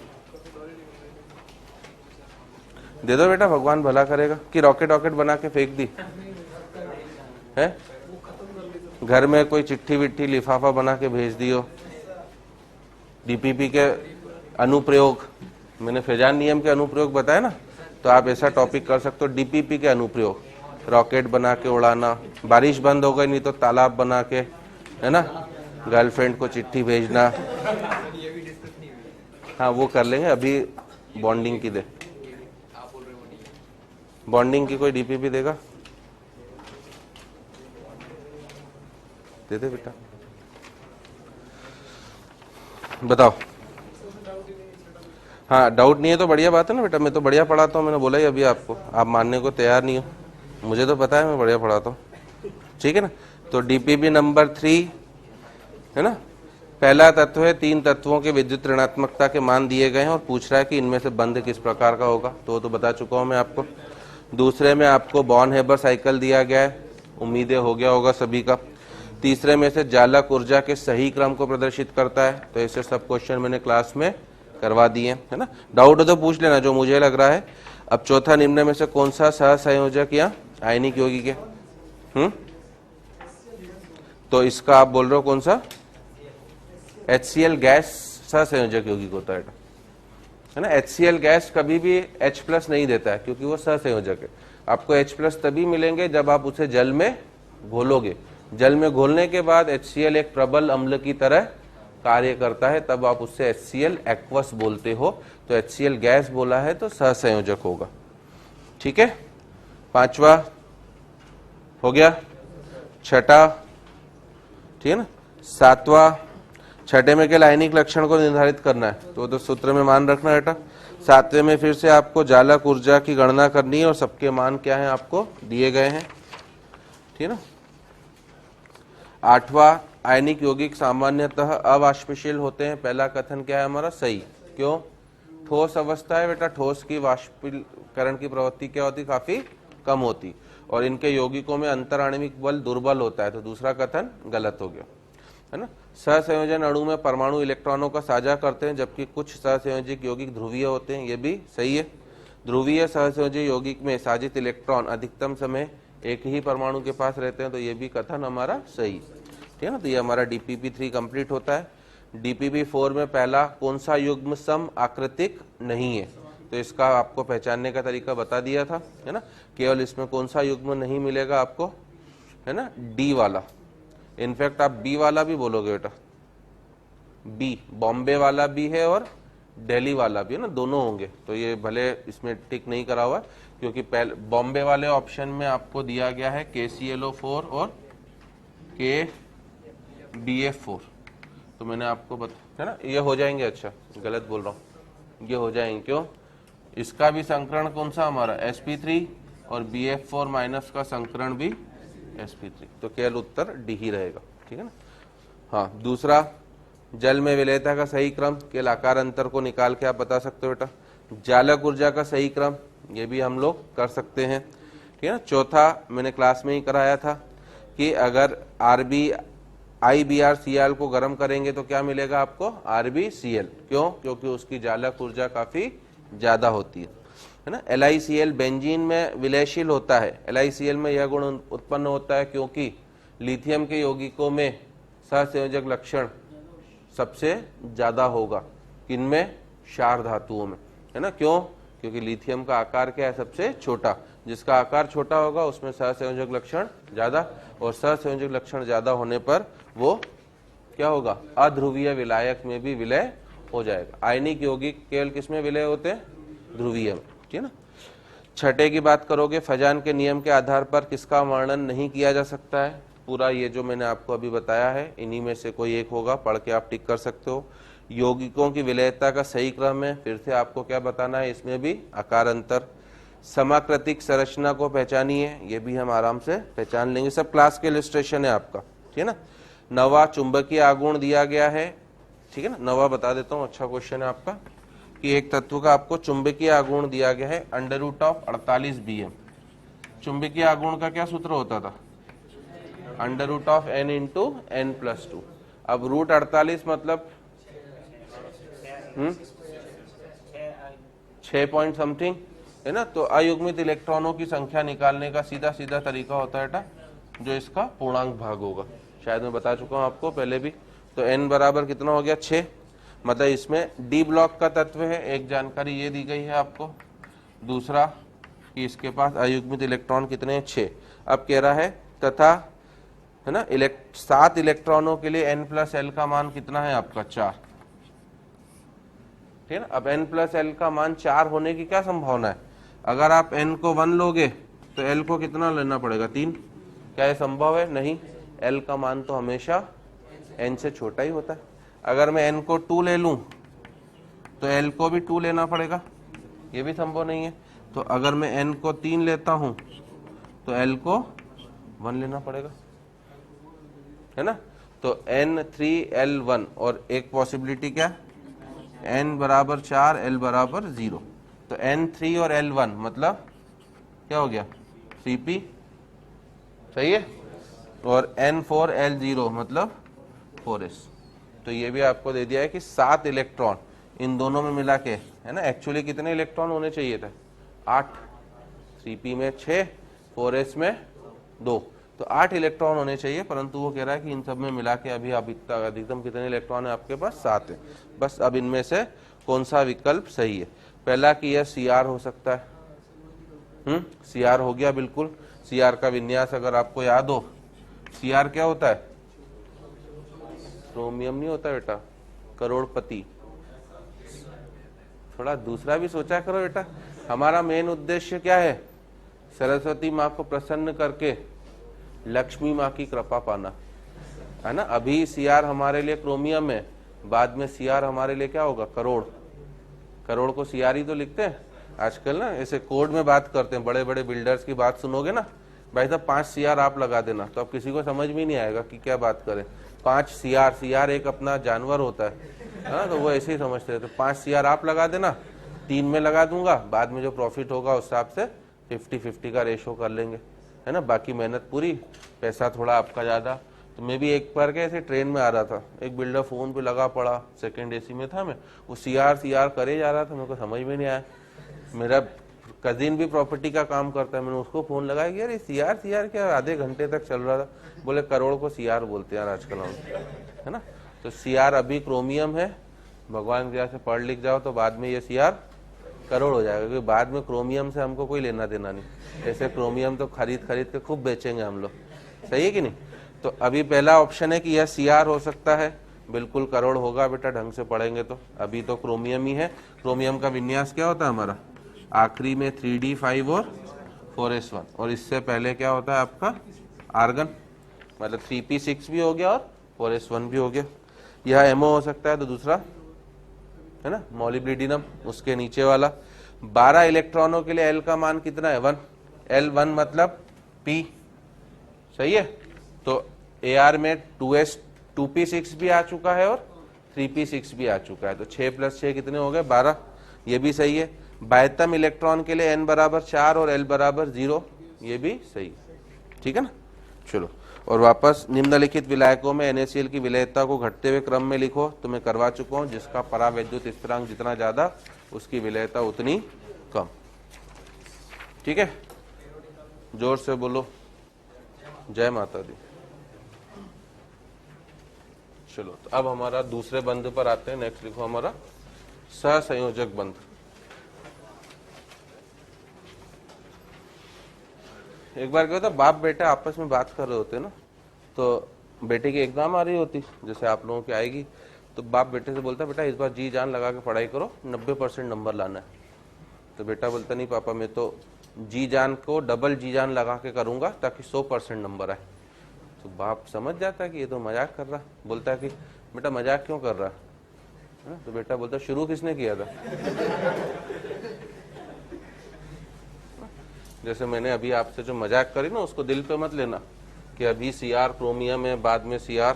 दे दो बेटा, भगवान भला करेगा। कि रॉकेट वॉकेट बना के फेंक दी है, घर में कोई चिट्ठी विट्ठी लिफाफा बना के भेज दियो। DPP के अनुप्रयोग, मैंने फैजान नियम के अनुप्रयोग बताया ना, तो आप ऐसा टॉपिक कर सकते हो, डीपीपी के अनुप्रयोग, रॉकेट बना के उड़ाना, बारिश बंद हो गई नहीं तो तालाब बना के, है ना, गर्लफ्रेंड को चिट्ठी भेजना। हाँ वो कर लेंगे, अभी बॉन्डिंग की दे, बॉन्डिंग की कोई डीपीपी देगा? दे दे बेटा, बताओ। हाँ डाउट नहीं है तो बढ़िया बात है ना बेटा, मैं तो बढ़िया पढ़ाता हूँ, मैंने बोला ही अभी आपको, आप मानने को तैयार नहीं हो, मुझे तो पता है मैं बढ़िया पढ़ाता हूँ, ठीक है ना। तो डीपीपी नंबर 3 है ना, पहला तत्व है, 3 तत्वों के विद्युत ऋणात्मकता के मान दिए गए हैं और पूछ रहा है कि इनमें से बंध किस प्रकार का होगा, तो बता चुका हूं मैं आपको। दूसरे में आपको बॉर्न हेबर साइकिल दिया गया है, उम्मीदें हो गया होगा सभी का। तीसरे में से जालक ऊर्जा के सही क्रम को प्रदर्शित करता है, तो ऐसे सब क्वेश्चन मैंने क्लास में करवा दिए है ना, डाउट हो तो पूछ लेना जो मुझे लग रहा है। अब चौथा, निम्न में से कौन सा सहसंयोजक या आयनिक यौगिक है? तो इसका आप बोल रहे हो कौन सा? HCl गैस सहसंयोजक यौगिक होता है ना। HCl गैस कभी भी H+ नहीं देता है क्योंकि वो सहसंयोजक है। आपको H+ तभी मिलेंगे जब आप उसे जल में घोलोगे, जल में घोलने के बाद HCl एक प्रबल अम्ल की तरह कार्य करता है, तब आप उससे HCl एक्वस बोलते हो। तो HCl गैस बोला है तो सहसंयोजक होगा, ठीक है। 5वां हो गया, छठा, ठीक है ना। 7वां, छठे में केवल आयनिक लक्षण को निर्धारित करना है, तो सूत्र में मान रखना बेटा। 7वें में फिर से आपको जालक ऊर्जा की गणना करनी है और सबके मान क्या है आपको दिए गए हैं, ठीक है ना। 8वां, आयनिक यौगिक सामान्यतः अवाष्पशील होते हैं। पहला कथन क्या है हमारा? सही। क्यों? ठोस अवस्था है बेटा, ठोस की वाष्पीकरण की प्रवृत्ति क्या होती? काफी कम होती, और इनके यौगिकों में अंतर आणविक बल दुर्बल होता है, तो दूसरा कथन गलत हो गया, है ना। सहसंयोजन अणु में परमाणु इलेक्ट्रॉनों का साझा करते हैं, जबकि कुछ सहसंयोजक यौगिक ध्रुवीय होते हैं, ये भी सही है। ध्रुवीय सहसंयोजक यौगिक में साजित इलेक्ट्रॉन अधिकतम समय एक ही परमाणु के पास रहते हैं, तो ये भी कथन हमारा सही, ठीक है ना। तो ये हमारा डीपीपी 3 कंप्लीट होता है। डीपीपी 4 में पहला कौन सा युग्म सम आकृतिक नहीं है, तो इसका आपको पहचानने का तरीका बता दिया था, है ना। केवल इसमें कौन सा युग्म नहीं मिलेगा आपको, है ना, डी वाला। इनफैक्ट आप बी वाला भी बोलोगे बेटा, बी बॉम्बे वाला भी है और दिल्ली वाला भी है ना, दोनों होंगे। तो ये भले इसमें टिक नहीं करा हुआ क्योंकि पहले बॉम्बे वाले ऑप्शन में आपको दिया गया है KClO4 और KBF4, तो मैंने आपको है ना, ये हो जाएंगे। अच्छा गलत बोल रहा हूँ, ये हो जाएंगे। क्यों? इसका भी संकरण कौन सा हमारा? sp3, और BF4 माइनस का संकरण भी sp3, तो केवल उत्तर डी ही रहेगा, ठीक है ना। हाँ, दूसरा, जल में विलेयता का सही क्रम, केवल आकार अंतर को निकाल के आप बता सकते हो बेटा। जालक ऊर्जा का सही क्रम, ये भी हम लोग कर सकते हैं, ठीक है ना। चौथा, मैंने क्लास में ही कराया था कि अगर IBr-Cl को गर्म करेंगे तो क्या मिलेगा आपको? RbCl। क्यों? क्योंकि उसकी जालक ऊर्जा काफी ज्यादा होती है ना। LiCl बेंजीन में विलयशील होता है। LiCl में यह गुण उत्पन्न होता है क्योंकि लिथियम के यौगिकों में सहसंयोजक लक्षण सबसे ज्यादा होगा, किनमें? क्षार धातुओं में, है ना। क्यों? क्योंकि लिथियम का आकार क्या है? सबसे छोटा। जिसका आकार छोटा होगा उसमें सहसंयोजक लक्षण ज्यादा, और सहसंयोजक लक्षण ज्यादा होने पर वो क्या होगा? अध्रुवीय विलायक में भी विलय हो जाएगा। आयनिक यौगिक केवल किसमें विलय होते हैं? ध्रुवीय में, ठीक है ना। छठे की बात करोगे, फजान के नियम के आधार पर किसका वर्णन नहीं किया जा सकता है? पूरा ये जो मैंने आपको अभी बताया है, इन्हीं में से कोई एक होगा, पढ़ के आप टिक कर सकते हो। यौगिकों की विलयता का सही क्रम है, फिर से आपको क्या बताना है? इसमें भी आकार अंतर। समाकृतिक संरचना को पहचानिए, ये भी हम आराम से पहचान लेंगे, सब क्लास के इलस्ट्रेशन है आपका, ठीक है ना। नवा, चुंबकीय आघूर्ण दिया गया है, ठीक है ना। नवा बता देता हूँ, अच्छा क्वेश्चन है आपका, कि एक तत्व का आपको चुंबकीय आघूर्ण दिया गया है √48 Bm। चुंबकीय आघूर्ण का क्या सूत्र होता था? √n × n+2। अब √48 मतलब 6 पॉइंट समथिंग, है ना। तो अयुग्मित इलेक्ट्रॉनों की संख्या निकालने का सीधा सीधा तरीका होता है बेटा, जो इसका पूर्णांक भाग होगा। शायद मैं बता चुका हूं आपको पहले भी। तो n बराबर कितना हो गया? 6। मतलब इसमें डी ब्लॉक का तत्व है, एक जानकारी ये दी गई है आपको। दूसरा कि इसके पास अयुग्मित इलेक्ट्रॉन कितने हैं 6। अब कह रहा है तथा है ना 7 इलेक्ट्रॉनों के लिए n+l का मान कितना है आपका 4। ठीक है ना। अब n+l का मान 4 होने की क्या संभावना है? अगर आप n को 1 लोगे तो l को कितना लेना पड़ेगा 3। क्या ये संभव है? नहीं, l का मान तो हमेशा n से छोटा ही होता है। अगर मैं n को 2 ले लूं तो l को भी 2 लेना पड़ेगा, ये भी संभव नहीं है। तो अगर मैं n को 3 लेता हूं तो l को 1 लेना पड़ेगा, है ना। तो n3l1 और एक पॉसिबिलिटी क्या, n बराबर 4 l बराबर 0। तो n3 और l1 मतलब क्या हो गया 3p, सही है। और n4 l0 मतलब 4s। तो ये भी आपको दे दिया है कि 7 इलेक्ट्रॉन इन दोनों में मिला के, है ना। एक्चुअली कितने इलेक्ट्रॉन होने चाहिए थे 8, 3p में 6, 4s में 2, तो 8 इलेक्ट्रॉन होने चाहिए, परंतु वो कह रहा है कि इन सब में मिला के अभी अधिकतम कितने इलेक्ट्रॉन है आपके पास 7 है। बस अब इनमें से कौन सा विकल्प सही है? पहला कि यह Cr हो सकता है। Cr हो गया बिल्कुल। Cr का विन्यास अगर आपको याद हो, Cr क्या होता है? क्रोमियम नहीं होता बेटा, करोड़पति। थोड़ा दूसरा भी सोचा करो बेटा। हमारा मेन उद्देश्य क्या है? सरस्वती माँ को प्रसन्न करके लक्ष्मी माँ की कृपा पाना, है ना। अभी Cr हमारे लिए क्रोमियम है, बाद में Cr हमारे लिए क्या होगा? करोड़। करोड़ को Cr ही तो लिखते हैं आजकल ना, ऐसे कोड में बात करते हैं। बड़े बड़े बिल्डर्स की बात सुनोगे ना, भाई साहब 5 Cr आप लगा देना, तो अब किसी को समझ में नहीं आएगा कि क्या बात करें। 5 Cr, Cr एक अपना जानवर होता है ना, तो वो ऐसे ही समझते हैं। तो 5 Cr आप लगा देना, 3 में लगा दूंगा, बाद में जो प्रॉफिट होगा उस हिसाब से 50-50 का रेशो कर लेंगे, है ना। बाकी मेहनत पूरी, पैसा थोड़ा आपका ज्यादा। तो मैं भी एक बार के ऐसे ट्रेन में आ रहा था, एक बिल्डर फोन पे लगा पड़ा, सेकंड एसी में था मैं, वो Cr करे जा रहा था, मेरे को समझ में नहीं आया। मेरा कजिन भी प्रॉपर्टी का काम करता है, मैंने उसको फोन लगाया कि यार ये Cr क्या आधे घंटे तक चल रहा था। बोले करोड़ को Cr बोलते हैं यार आजकल हम, है ना। तो Cr अभी क्रोमियम है, भगवान की दया से पढ़ लिख जाओ तो बाद में ये Cr करोड़ हो जाएगा, क्योंकि बाद में क्रोमियम से हमको कोई लेना देना नहीं। ऐसे क्रोमियम तो खरीद खरीद के खूब बेचेंगे हम लोग, सही है कि नहीं। तो अभी पहला ऑप्शन है कि यह Cr हो सकता है, बिल्कुल करोड़ होगा बेटा, ढंग से पढ़ेंगे तो। अभी तो क्रोमियम ही है। क्रोमियम का विन्यास क्या होता है हमारा? आखिरी में 3d5 और 4s1, और इससे पहले क्या होता है आपका आर्गन, मतलब 3p6 भी हो गया और 4s1 भी हो गया। यह MO हो सकता है। तो दूसरा है ना मॉलिब्डिनम, उसके नीचे वाला। 12 इलेक्ट्रॉनों के लिए L का मान कितना है? 1। L1 मतलब P, सही है। तो AR में 2p6 भी आ चुका है और 3p6 भी आ चुका है, तो 6 + 6 कितने हो गए? 12। ये भी सही है। 22 इलेक्ट्रॉन के लिए n बराबर 4 और l बराबर 0, ये भी सही, ठीक है ना। चलो, और वापस निम्नलिखित विलायकों में NaCl की विलेयता को घटते हुए क्रम में लिखो। तो मैं करवा चुका हूं, जिसका परावैद्युत स्थिरांक जितना ज्यादा उसकी विलेयता उतनी कम, ठीक है। जोर से बोलो जय माता दी। चलो, तो अब हमारा दूसरे बंध पर आते हैं। नेक्स्ट लिखो हमारा सहसंयोजक बंध। एक बार क्या होता है, बाप बेटा आपस में बात कर रहे होते ना, तो बेटे की एग्जाम आ रही होती, जैसे आप लोगों की आएगी, तो बाप बेटे से बोलता बेटा इस बार जी जान लगा के पढ़ाई करो, 90% नंबर लाना है। तो बेटा बोलता नहीं पापा, मैं तो जी जान को डबल जी जान लगा के करूंगा ताकि 100% नंबर आए। तो बाप समझ जाता है कि ये तो मजाक कर रहा। बोलता है कि बेटा मजाक क्यों कर रहा है? तो बेटा बोलता शुरू किसने किया था? जैसे मैंने अभी आपसे जो मजाक करी ना, उसको दिल पे मत लेना कि अभी Cr क्रोमियम है, बाद में Cr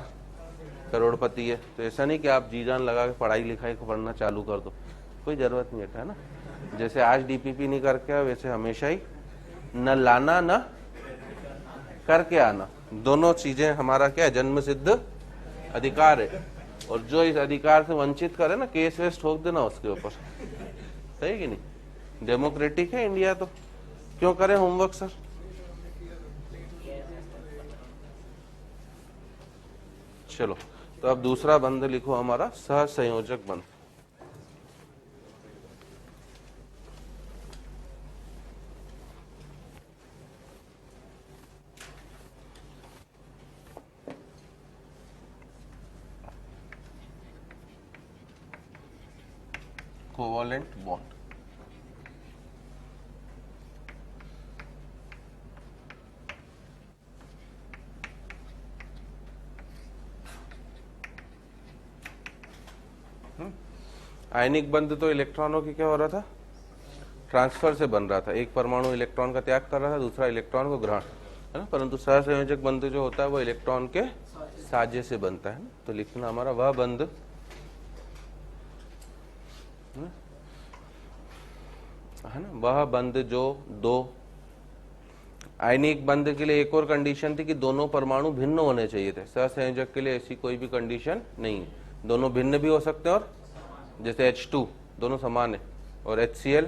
करोड़पति है। तो ऐसा नहीं कि आप जी जान लगा के पढ़ाई लिखाई को पढ़ना चालू कर दो, कोई जरूरत नहीं है ना। जैसे आज DPP नहीं करके, वैसे हमेशा ही न लाना न करके आना, दोनों चीजें हमारा क्या है? जन्म सिद्ध अधिकार है। और जो इस अधिकार से वंचित करे ना, केस वेस ठोक देना उसके ऊपर, सही कि नहीं। डेमोक्रेटिक है इंडिया, तो क्यों करें होमवर्क सर? चलो, तो अब दूसरा बंध लिखो हमारा सहसंयोजक बंध। Covalent bond. आयनिक बंध तो इलेक्ट्रॉनों की क्या हो रहा था, ट्रांसफर से बन रहा था। एक परमाणु इलेक्ट्रॉन का त्याग कर रहा था, दूसरा इलेक्ट्रॉन को ग्रहण, है ना। परंतु सहसंयोजक बंध जो होता है वो इलेक्ट्रॉन के साझे से बनता है ना। तो लिखना हमारा वह बंध, है ना, वह बंध जो दो, आयनिक बंध के लिए एक और कंडीशन थी कि दोनों परमाणु भिन्न होने चाहिए थे। सहसंयोजक के लिए ऐसी कोई भी कंडीशन नहीं है, दोनों भिन्न भी हो सकते हैं, और जैसे H2 दोनों समान है और HCl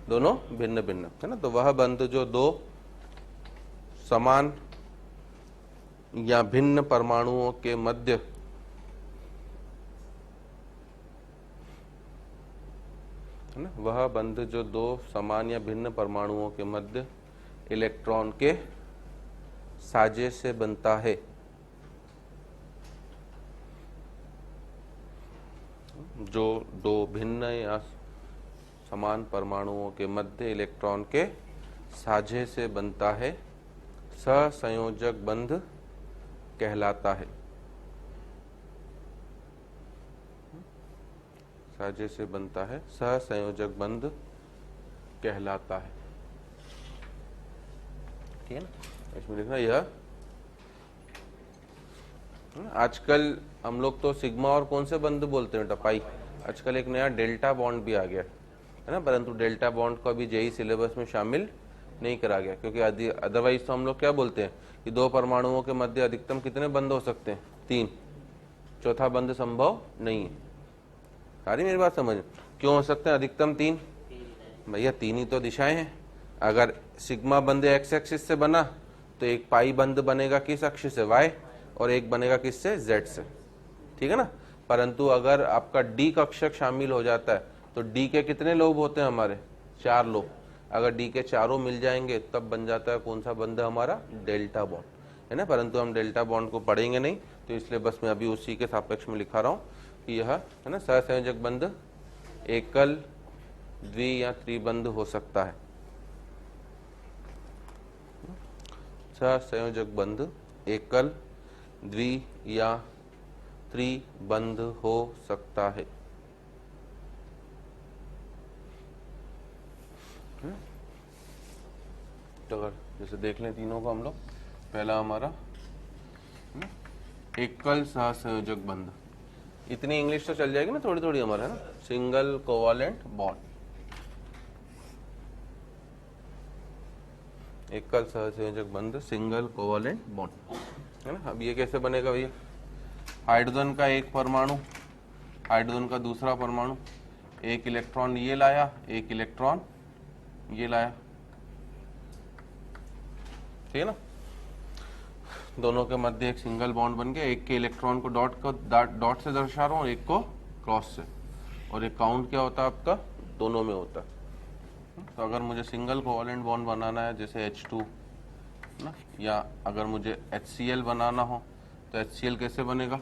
दोनों भिन्न भिन्न, है ना। तो वह बंध जो दो समान या भिन्न परमाणुओं के मध्य है ना, वह बंध जो दो समान या भिन्न परमाणुओं के मध्य इलेक्ट्रॉन के साझे से बनता है, जो दो भिन्न या समान परमाणुओं के मध्य इलेक्ट्रॉन के साझे से बनता है, सहसंयोजक बंध कहलाता है। साझे से बनता है, सहसंयोजक बंध कहलाता है। ठीक है ना, इसमें लिखना यह। आजकल हम लोग तो सिग्मा और कौन से बंध बोलते हैं बेटा, पाई। आजकल एक नया डेल्टा बॉन्ड भी आ गया है ना, परंतु डेल्टा बॉन्ड को अभी जेई सिलेबस में शामिल नहीं करा गया, क्योंकि अदरवाइज तो हम लोग क्या बोलते हैं कि दो परमाणुओं के मध्य अधिकतम कितने बंध हो सकते हैं, 3, चौथा बंध संभव नहीं है। सारी मेरी बात समझ, क्यों हो सकते हैं अधिकतम 3? भैया 3 ही तो दिशाएं हैं। अगर सिग्मा बंध एक्स एक्सिस से बना तो एक पाई बंध बनेगा किस अक्ष से, वाई, और एक बनेगा किससे, जेड से, ठीक है ना। परंतु अगर आपका डी कक्षक शामिल हो जाता है तो डी के कितने लोब होते हैं हमारे, 4 लोब। अगर डी के चारों मिल जाएंगे तब बन जाता है कौन सा बंध हमारा, डेल्टा बॉन्ड, है ना। परंतु हम डेल्टा बॉन्ड को पढ़ेंगे नहीं, तो इसलिए बस मैं अभी उसी के सापेक्ष में लिखा रहा हूँ कि यह, है ना, सहसंयोजक बंध एकल, द्वि या त्रिबंध हो सकता है। सहसंयोजक बंध एकल, द्वि या त्रिबंध हो सकता है। तो अगर जैसे देख लें तीनों को हम लोग, पहला हमारा एकल सहसंयोजक बंध, इतनी इंग्लिश तो चल जाएगी ना थोड़ी थोड़ी हमारा, है ना। सिंगल कोवलेंट बॉन्ड, एकल सहसंयोजक बंध, सिंगल कोवलेंट बॉन्ड, है ना। अब ये कैसे बनेगा भैया, हाइड्रोजन का एक परमाणु, हाइड्रोजन का दूसरा परमाणु, एक इलेक्ट्रॉन ये लाया, एक इलेक्ट्रॉन ये लाया, ठीक है ना। दोनों के मध्य एक सिंगल बॉन्ड बन गया। एक के इलेक्ट्रॉन को डॉट से दर्शा रहा हूँ, एक को क्रॉस से, और एक काउंट क्या होता है आपका, दोनों में होता है। तो अगर मुझे सिंगल कोवलेंट बॉन्ड बनाना है जैसे H2 ना, या अगर मुझे HCl बनाना हो तो HCl कैसे बनेगा,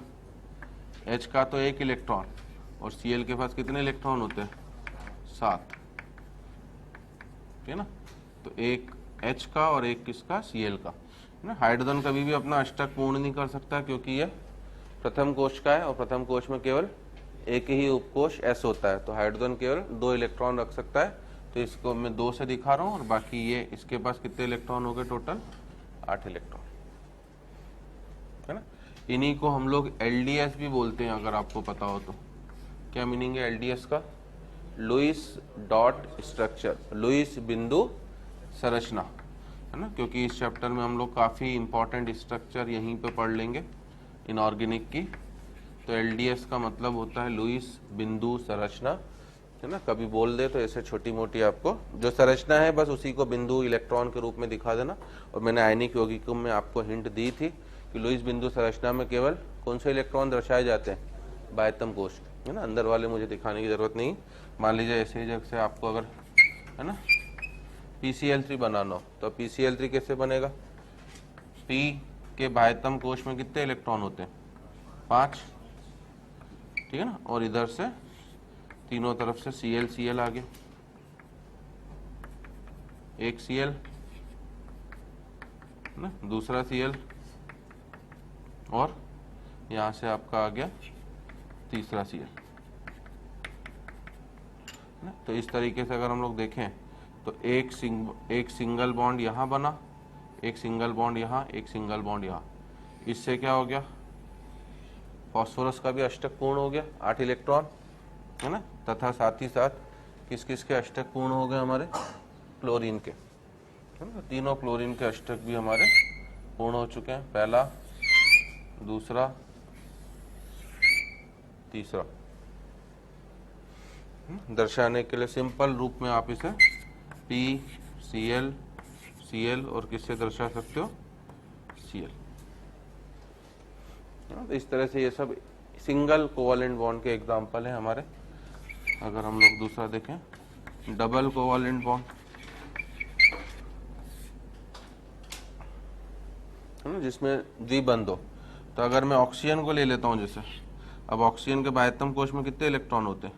H का तो एक इलेक्ट्रॉन और Cl के पास कितने इलेक्ट्रॉन होते हैं, 7, ठीक है ना। तो एक H का और एक किसका, Cl का, ना। हाइड्रोजन कभी भी अपना अष्टक पूर्ण नहीं कर सकता क्योंकि ये प्रथम कोश का है और प्रथम कोश में केवल एक ही उपकोश S होता है। तो हाइड्रोजन केवल 2 इलेक्ट्रॉन रख सकता है, तो इसको मैं 2 से दिखा रहा हूँ, और बाकी ये इसके पास कितने इलेक्ट्रॉन हो गए, टोटल 8 इलेक्ट्रॉन, है ना। इन्हीं को हम लोग LDS भी बोलते हैं, अगर आपको पता हो तो। क्या मीनिंग है LDS का, लुईस डॉट स्ट्रक्चर, लुईस बिंदु संरचना, है ना। क्योंकि इस चैप्टर में हम लोग काफ़ी इंपॉर्टेंट स्ट्रक्चर यहीं पे पढ़ लेंगे इनऑर्गेनिक की। तो LDS का मतलब होता है लुईस बिंदु संरचना, है ना। कभी बोल दे तो ऐसे छोटी मोटी आपको जो संरचना है बस उसी को बिंदु इलेक्ट्रॉन के रूप में दिखा देना। और मैंने आयनिक यौगिकों में आपको हिंट दी थी कि लुईस बिंदु संरचना में केवल कौन से इलेक्ट्रॉन दर्शाए जाते हैं, बाह्यतम कोश, है ना। अंदर वाले मुझे दिखाने की जरूरत नहीं। मान लीजिए ऐसे ही जैसे आपको अगर, है ना, PCl3 बनाना हो तो PCl3 कैसे बनेगा, P के बाह्यतम कोश में कितने इलेक्ट्रॉन होते हैं, 5, ठीक है ना। और इधर से तीनों तरफ से Cl Cl आ गया, एक Cl ना, दूसरा Cl, और यहां से आपका आ गया तीसरा Cl ना। तो इस तरीके से अगर हम लोग देखें तो एक सिंगल बॉन्ड यहां बना, एक सिंगल बॉन्ड यहां, एक सिंगल बॉन्ड यहां। इससे क्या हो गया, फास्फोरस का भी अष्टक पूर्ण हो गया, 8 इलेक्ट्रॉन है ना, तथा साथ ही साथ किस किस के अष्टक पूर्ण हो गए, हमारे क्लोरीन के है ना। तीनों क्लोरीन के अष्टक भी हमारे पूर्ण हो चुके हैं, पहला, दूसरा, तीसरा। दर्शाने के लिए सिंपल रूप में आप इसे PCl Cl और किससे दर्शा सकते हो, Cl। तो इस तरह से ये सब सिंगल कोवैलेंट बॉन्ड के एग्जांपल है हमारे। अगर हम लोग दूसरा देखें, डबल कोवैलेंट बॉन्ड है ना, जिसमें द्विबंध हो। तो अगर मैं ऑक्सीजन को ले लेता हूं, जैसे अब ऑक्सीजन के बाह्यतम कोश में कितने इलेक्ट्रॉन होते हैं,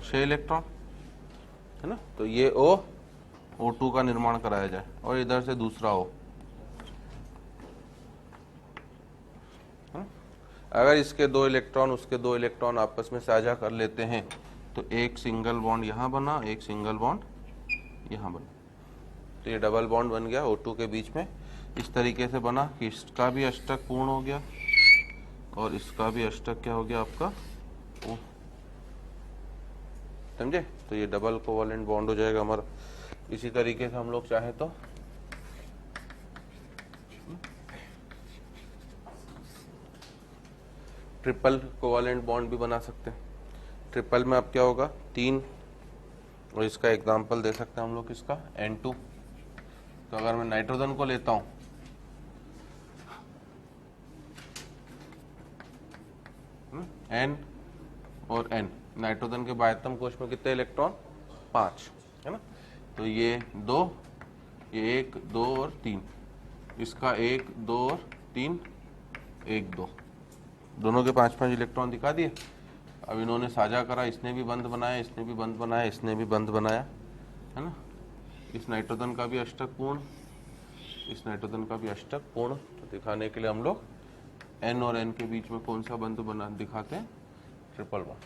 6 इलेक्ट्रॉन है ना। तो ये O2 का निर्माण कराया जाए और इधर से दूसरा O। अगर इसके 2 इलेक्ट्रॉन उसके 2 इलेक्ट्रॉन आपस में साझा कर लेते हैं तो एक सिंगल बॉन्ड यहां बना, एक सिंगल बॉन्ड यहां बना, तो ये डबल बॉन्ड बन गया O2 के बीच में। इस तरीके से बना कि इसका भी अष्टक पूर्ण हो गया और इसका भी अष्टक क्या हो गया आपका O, समझे। तो ये डबल कोवैलेंट बॉन्ड हो जाएगा हमारा। इसी तरीके से हम लोग चाहे तो ट्रिपल कोवैलेंट बॉन्ड भी बना सकते हैं। ट्रिपल में अब क्या होगा, 3, और इसका एग्जांपल दे सकते हैं हम लोग किसका, N2। तो अगर मैं नाइट्रोजन को लेता हूं, N और N, नाइट्रोजन के बाह्यतम कोश में कितने इलेक्ट्रॉन, 5 है ना। तो ये 2, ये 1 2 और 3, इसका 1 2 और 3, 1 2, दोनों के 5-5 इलेक्ट्रॉन दिखा दिए। अब इन्होंने साझा करा, इसने भी बंध बनाया, इसने भी बंध बनाया, इसने भी बंध बनाया है ना। इस नाइट्रोजन का भी अष्टक पूर्ण, इस नाइट्रोजन का भी अष्टक पूर्ण। तो दिखाने के लिए हम लोग N और N के बीच में कौन सा बंध बना दिखाते हैं, ट्रिपल बॉन्ड,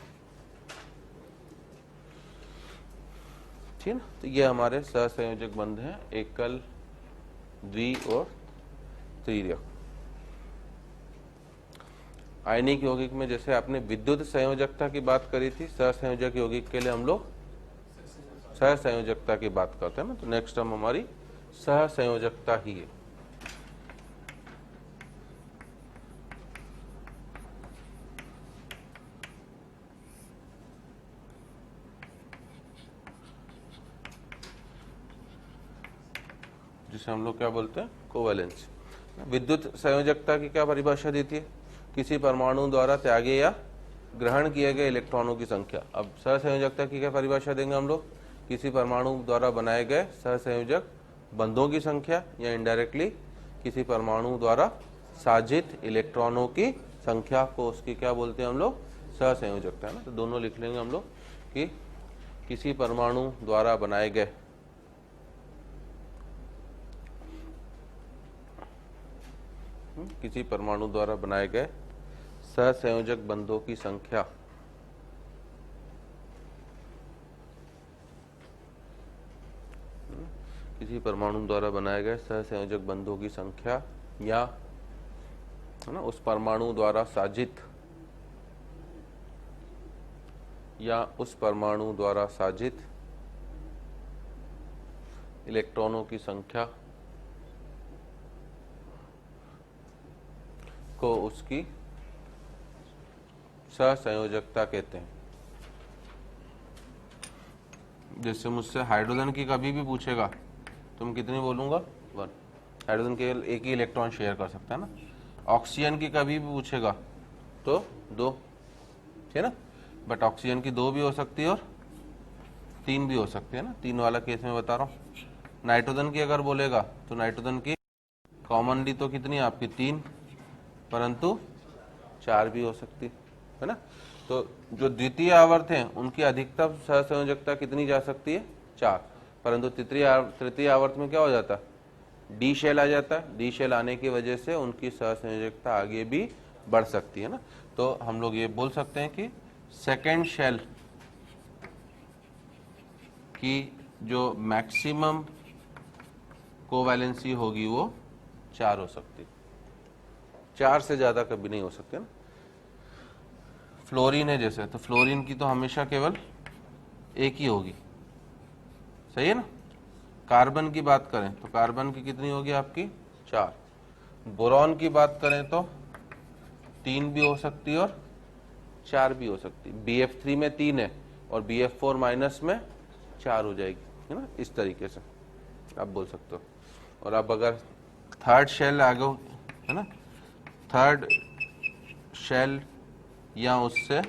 ठीक है ना। तो ये हमारे सहसंयोजक बंध हैं, एकल, द्वि और त्रिर्यक। आयनिक यौगिक में जैसे आपने विद्युत संयोजकता की बात करी थी, सहसंयोजक यौगिक के लिए हम लोग सहसंयोजकता की बात करते हैं ना। तो नेक्स्ट टर्म हमारी सहसंयोजकता ही है। जिसे हम लोग क्या बोलते हैं, कोवैलेंस। विद्युत संयोजकता की क्या परिभाषा देती है, किसी परमाणु द्वारा त्यागे या ग्रहण किए गए इलेक्ट्रॉनों की संख्या। अब सहसंयोजकता की क्या परिभाषा देंगे हम लोग, किसी परमाणु द्वारा बनाए गए सहसंयोजक बंधों की संख्या, या इनडायरेक्टली किसी परमाणु द्वारा साजित इलेक्ट्रॉनों की संख्या को उसकी क्या बोलते हैं हम लोग, सहसंयोजकता है ना। तो दोनों लिख लेंगे हम लोग कि किसी परमाणु द्वारा बनाए गए किसी परमाणु द्वारा बनाए गए सहसंयोजक बंधों की संख्या किसी परमाणु द्वारा बनाए गए सहसंयोजक बंधों की संख्या, या है ना उस परमाणु द्वारा साजित, या उस परमाणु द्वारा साजित इलेक्ट्रॉनों की संख्या को उसकी सहसंयोजकता कहते हैं। जैसे मुझसे हाइड्रोजन की कभी भी पूछेगा तुम कितनी बोलूंगा, 1। हाइड्रोजन केवल एक ही इलेक्ट्रॉन शेयर कर सकता है ना। ऑक्सीजन की कभी भी पूछेगा तो 2, ठीक है ना। बट ऑक्सीजन की 2 भी हो सकती है और 3 भी हो सकती है ना, 3 वाला केस में बता रहा हूँ। नाइट्रोजन की अगर बोलेगा तो नाइट्रोजन की कॉमनली तो कितनी आपकी 3, परंतु 4 भी हो सकती है ना। तो जो द्वितीय आवर्त हैं उनकी अधिकतम सहसंयोजकता कितनी जा सकती है? 4। परंतु तृतीय आवर्त में क्या हो जाता है? डी शेल आ जाता है। डी शेल आने की वजह से उनकी सहसंयोजकता आगे भी बढ़ सकती है ना। तो हम लोग ये बोल सकते हैं कि सेकेंड शेल की जो मैक्सिमम कोवैलेंसी होगी वो 4 हो सकती है। 4 से ज्यादा कभी नहीं हो सकते ना। फ्लोरीन है जैसे, तो फ्लोरीन की तो हमेशा केवल एक ही होगी, सही है ना। कार्बन की बात करें तो कार्बन की कितनी होगी आपकी? 4। बोरॉन की बात करें तो 3 भी हो सकती है और 4 भी हो सकती है। BF3 में 3 है और BF4 माइनस में 4 हो जाएगी, है ना। इस तरीके से आप बोल सकते हो। और अब अगर थर्ड शेल आगे, है ना, थर्ड शेल या उससे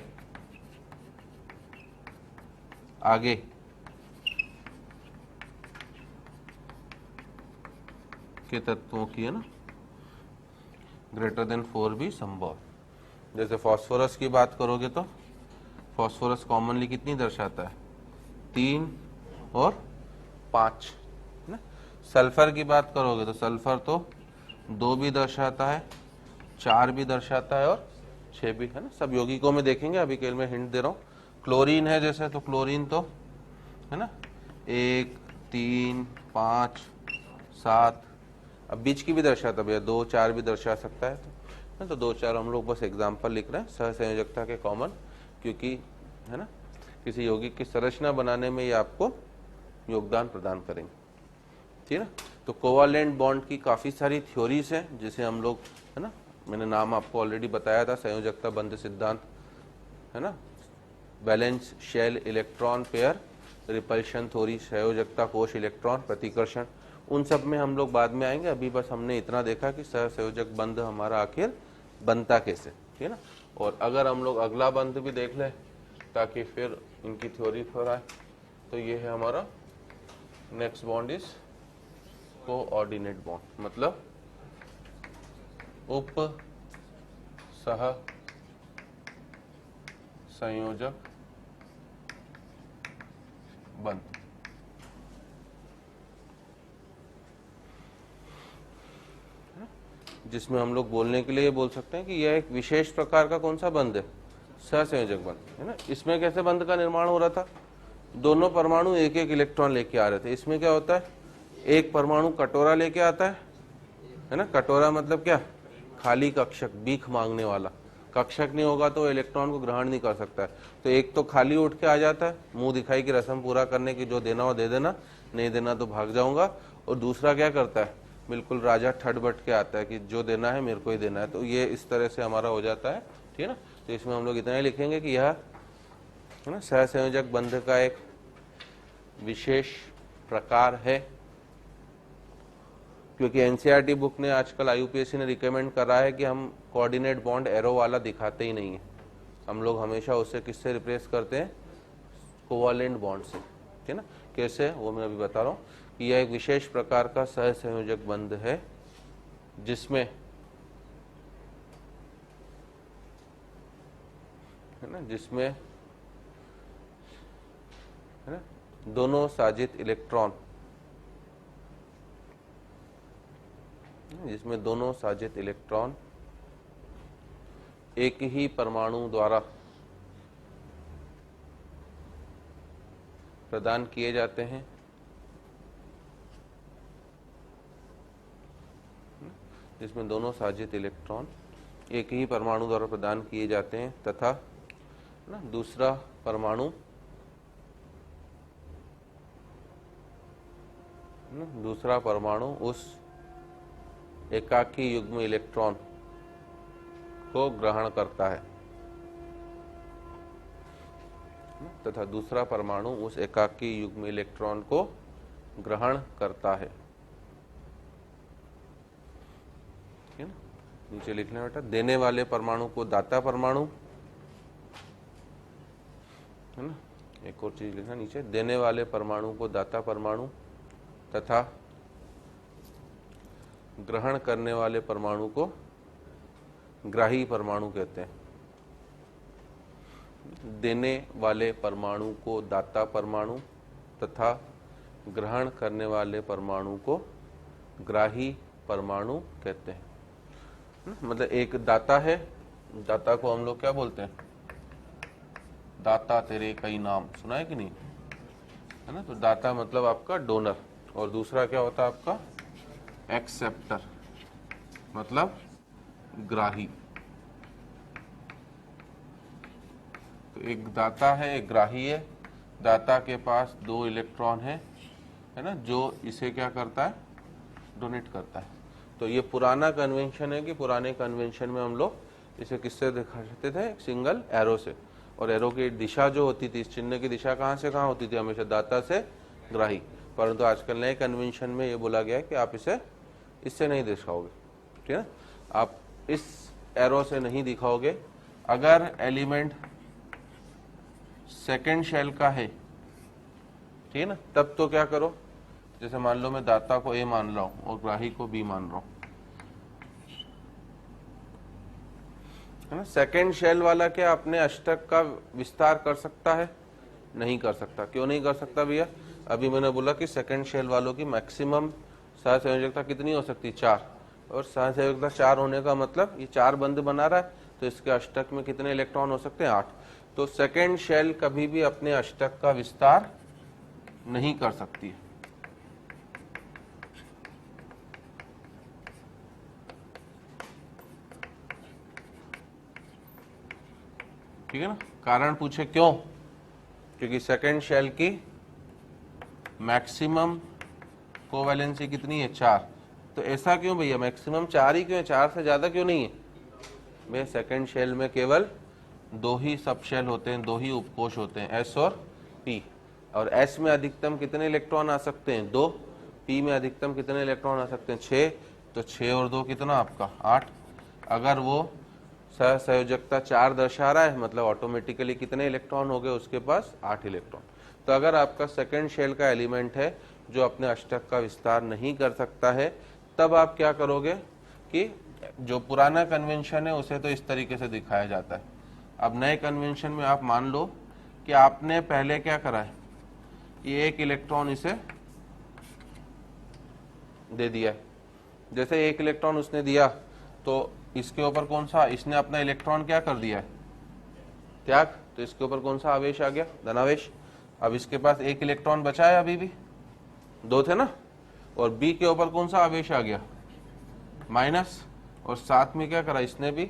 आगे के तत्वों की, है ना, ग्रेटर देन 4 भी संभव। जैसे फास्फोरस की बात करोगे तो फास्फोरस कॉमनली कितनी दर्शाता है? 3 और 5, है ना। सल्फर की बात करोगे तो सल्फर तो 2 भी दर्शाता है, 4 भी दर्शाता है और 6 भी, है ना। सब यौगिकों में देखेंगे, अभी के लिए मैं हिंट दे रहा हूँ। क्लोरीन है जैसे, तो क्लोरीन तो, है ना, 1, 3, 5, 7। अब बीच की भी दर्शाता भैया, 2, 4 भी दर्शा सकता है। तो 2, 4 हम लोग बस एग्जाम्पल लिख रहे हैं सहसंयोजकता के कॉमन, क्योंकि, है ना, किसी यौगिक की संरचना बनाने में ये आपको योगदान प्रदान करेंगे, ठीक है ना। तो कोवालेंट बॉन्ड की काफी सारी थ्योरीज हैं जिसे हम लोग, है ना, मैंने नाम आपको ऑलरेडी बताया था, संयोजकता बंध सिद्धांत, है ना, valence shell electron pair, repulsion theory, संयोजकता कोश इलेक्ट्रॉन प्रतिकर्षण, उन सब में हम लोग बाद में आएंगे। अभी बस हमने इतना देखा कि सहसंयोजक बंध हमारा आखिर बनता कैसे, ठीक है ना। और अगर हम लोग अगला बंध भी देख लें ताकि फिर इनकी थ्योरी थोड़ा है, तो ये है हमारा next bond is coordinate bond, मतलब उप सह संयोजक बंध। जिसमें हम लोग बोलने के लिए बोल सकते हैं कि यह एक विशेष प्रकार का कौन सा बंध है? सहसंयोजक बंध, है ना। इसमें कैसे बंध का निर्माण हो रहा था? दोनों परमाणु एक एक इलेक्ट्रॉन लेके आ रहे थे। इसमें क्या होता है? एक परमाणु कटोरा लेके आता है ना। कटोरा मतलब क्या? खाली कक्षक, भीख मांगने वाला। कक्षक नहीं होगा तो इलेक्ट्रॉन को ग्रहण नहीं कर सकता है। तो एक तो खाली उठ के आ जाता है, मुंह दिखाई की रस्म पूरा करने की, जो देना हो दे देना, नहीं देना तो भाग जाऊंगा। और दूसरा क्या करता है? बिल्कुल राजा ठट बट के आता है कि जो देना है मेरे को ही देना है। तो ये इस तरह से हमारा हो जाता है, ठीक है ना। तो इसमें हम लोग इतना ही लिखेंगे कि यह, है ना, सहसंयोजक बंध का एक विशेष प्रकार है, क्योंकि एनसीईआरटी बुक ने आजकल IUPAC ने रिकमेंड करा है कि हम कोऑर्डिनेट बॉन्ड एरो वाला दिखाते ही नहीं है। हम लोग हमेशा उससे किससे रिप्लेस करते हैं? कोवैलेंट बॉन्ड से, ठीक है ना। कैसे, वो मैं अभी बता रहा हूँ कि यह एक विशेष प्रकार का सहसंयोजक बंध है जिसमें, है ना, जिसमें, है ना, दोनों साजित इलेक्ट्रॉन, जिसमें दोनों साजित इलेक्ट्रॉन एक ही परमाणु द्वारा प्रदान किए जाते हैं, जिसमें दोनों साजित इलेक्ट्रॉन एक ही परमाणु द्वारा प्रदान किए जाते हैं तथा, ना, दूसरा परमाणु उस एकाकी युग्म इलेक्ट्रॉन को ग्रहण करता है तथा दूसरा परमाणु उस एकाकी युग्म इलेक्ट्रॉन को ग्रहण करता है, ठीक है ना। नीचे लिखना बेटा, देने वाले परमाणु को दाता परमाणु, है ना। एक और चीज लिखना नीचे, देने वाले परमाणु को दाता परमाणु तथा ग्रहण करने वाले परमाणु को ग्राही परमाणु कहते हैं। देने वाले परमाणु को दाता परमाणु तथा ग्रहण करने वाले परमाणु को ग्राही परमाणु कहते हैं। मतलब एक दाता है, दाता को हम लोग क्या बोलते हैं, दाता तेरे कई नाम, सुना है कि नहीं, है ना। तो दाता मतलब आपका डोनर, और दूसरा क्या होता है आपका एक्सेप्टर, मतलब ग्राही। तो एक दाता है, एक ग्राही है। दाता के पास 2 इलेक्ट्रॉन है ना, जो इसे क्या करता है, डोनेट करता है। तो ये पुराना कन्वेंशन है कि पुराने कन्वेंशन में हम लोग इसे किससे दिखाते थे, एक सिंगल एरो से, और एरो की दिशा जो होती थी, इस चिन्ह की दिशा कहाँ से कहाँ होती थी, हमेशा दाता से ग्राही। परंतु आजकल नए कन्वेंशन में ये बोला गया है कि आप इसे इससे नहीं दिखाओगे, ठीक है, आप इस एरो से नहीं दिखाओगे। अगर एलिमेंट सेकेंड शेल का है, ठीक है ना, तब तो क्या करो, जैसे मान लो मैं दाता को ए मान रहा हूं और ग्राही को बी मान रहा हूं, है ना। सेकेंड शेल वाला क्या अपने अष्टक का विस्तार कर सकता है, नहीं कर सकता। क्यों नहीं कर सकता भैया, अभी मैंने बोला कि सेकेंड शेल वालों की मैक्सिमम सहसंयोजकता कितनी हो सकती है, 4, और सहसंयोजकता 4 होने का मतलब ये 4 बंध बना रहा है, तो इसके अष्टक में कितने इलेक्ट्रॉन हो सकते हैं, 8। तो सेकेंड शेल कभी भी अपने अष्टक का विस्तार नहीं कर सकती है। ठीक है ना, कारण पूछे क्यों, क्योंकि सेकेंड शेल की मैक्सिमम कोवैलेंसी कितनी है, 4। तो ऐसा क्यों भैया, मैक्सिमम 4 ही क्यों है, 4 से ज्यादा क्यों नहीं है। में सेकेंड शेल में केवल 2 ही सब शेल होते हैं, 2 ही उपकोष होते हैं, एस और पी। और एस में अधिकतम कितने इलेक्ट्रॉन आ सकते हैं, 2। पी में अधिकतम कितने इलेक्ट्रॉन आ सकते हैं, 6। तो 6 और 2 कितना आपका 8। अगर वो सहसंयोजकता 4 दर्शा रहा है, मतलब ऑटोमेटिकली कितने इलेक्ट्रॉन हो गए उसके पास, 8 इलेक्ट्रॉन। तो अगर आपका सेकेंड शेल का एलिमेंट है जो अपने अष्टक का विस्तार नहीं कर सकता है, तब आप क्या करोगे कि जो पुराना कन्वेंशन है उसे तो इस तरीके से दिखाया जाता है। अब नए कन्वेंशन में आप मान लो कि आपने पहले क्या करा है, ये 1 इलेक्ट्रॉन इसे दे दिया है। जैसे 1 इलेक्ट्रॉन उसने दिया तो इसके ऊपर कौन सा, इसने अपना इलेक्ट्रॉन क्या कर दिया है, त्याग। तो इसके ऊपर कौन सा आवेश आ गया, धनावेश। अब इसके पास 1 इलेक्ट्रॉन बचा है, अभी भी 2 थे ना, और बी के ऊपर कौन सा आवेश आ गया, माइनस। और साथ में क्या करा, इसने भी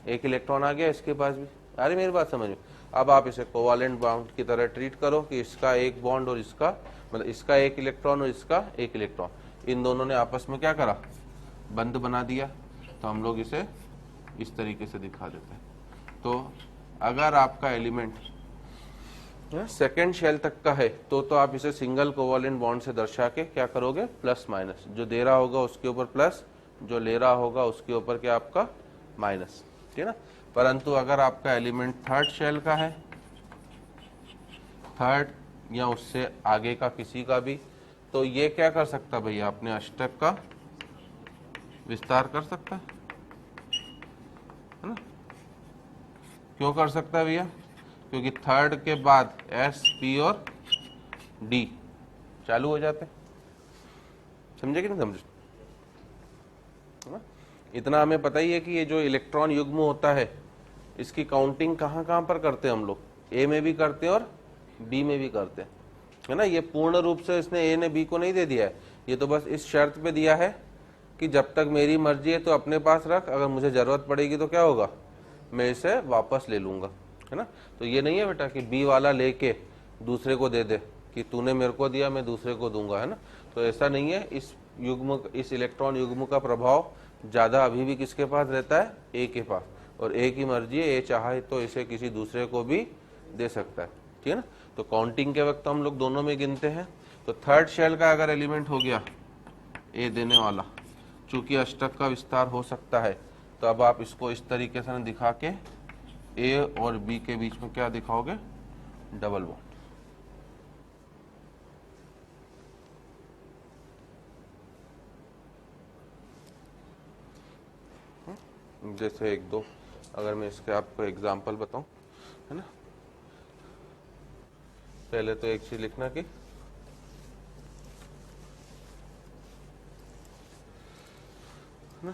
1 इलेक्ट्रॉन आ गया इसके पास भी। अरे मेरी बात समझ में। अब आप इसे कोवालेंट बॉन्ड की तरह ट्रीट करो कि इसका 1 बॉन्ड और इसका, मतलब इसका 1 इलेक्ट्रॉन और इसका 1 इलेक्ट्रॉन, इन दोनों ने आपस में क्या करा, बंध बना दिया। तो हम लोग इसे इस तरीके से दिखा देते हैं। तो अगर आपका एलिमेंट सेकेंड शेल तक का है तो आप इसे सिंगल कोवालेंट बॉन्ड से दर्शा के क्या करोगे, प्लस माइनस, जो दे रहा होगा उसके ऊपर प्लस, जो ले रहा होगा उसके ऊपर क्या आपका माइनस, ठीक है ना। परंतु अगर आपका एलिमेंट थर्ड शेल का है, थर्ड या उससे आगे का किसी का भी, तो ये क्या कर सकता भैया, अपने अष्टक का विस्तार कर सकता है ना। क्यों कर सकता है भैया, क्योंकि थर्ड के बाद एस, पी और डी चालू हो जाते हैं। समझे कि नहीं समझे, है ना। इतना हमें पता ही है कि ये जो इलेक्ट्रॉन युग्म होता है इसकी काउंटिंग कहाँ कहाँ पर करते हैं हम लोग, ए में भी करते हैं और बी में भी करते हैं, है ना। ये पूर्ण रूप से इसने ए ने बी को नहीं दे दिया है, ये तो बस इस शर्त पे दिया है कि जब तक मेरी मर्जी है तो अपने पास रख, अगर मुझे जरूरत पड़ेगी तो क्या होगा, मैं इसे वापस ले लूंगा, है ना। तो ये नहीं है बेटा कि बी वाला लेके दूसरे को दे दे कि तूने मेरे को दिया मैं दूसरे को दूंगा, है ना। तो ऐसा नहीं है। इस युग्म, इस इलेक्ट्रॉन युग्म का प्रभाव ज्यादा अभी भी किसके पास रहता है, ए के पास, और ए की मर्जी है, ए चाहे तो इसे किसी दूसरे को भी दे सकता है, ठीक है ना। तो काउंटिंग के वक्त हम लोग दोनों में गिनते हैं। तो थर्ड शेल का अगर एलिमेंट हो गया ए देने वाला, चूंकि अष्टक का विस्तार हो सकता है, तो अब आप इसको इस तरीके से दिखा के ए और बी के बीच में क्या दिखाओगे, डबल बॉन्ड। जैसे 1 2 अगर मैं इसके आपको एग्जांपल बताऊं, है ना। पहले तो एक चीज लिखना कि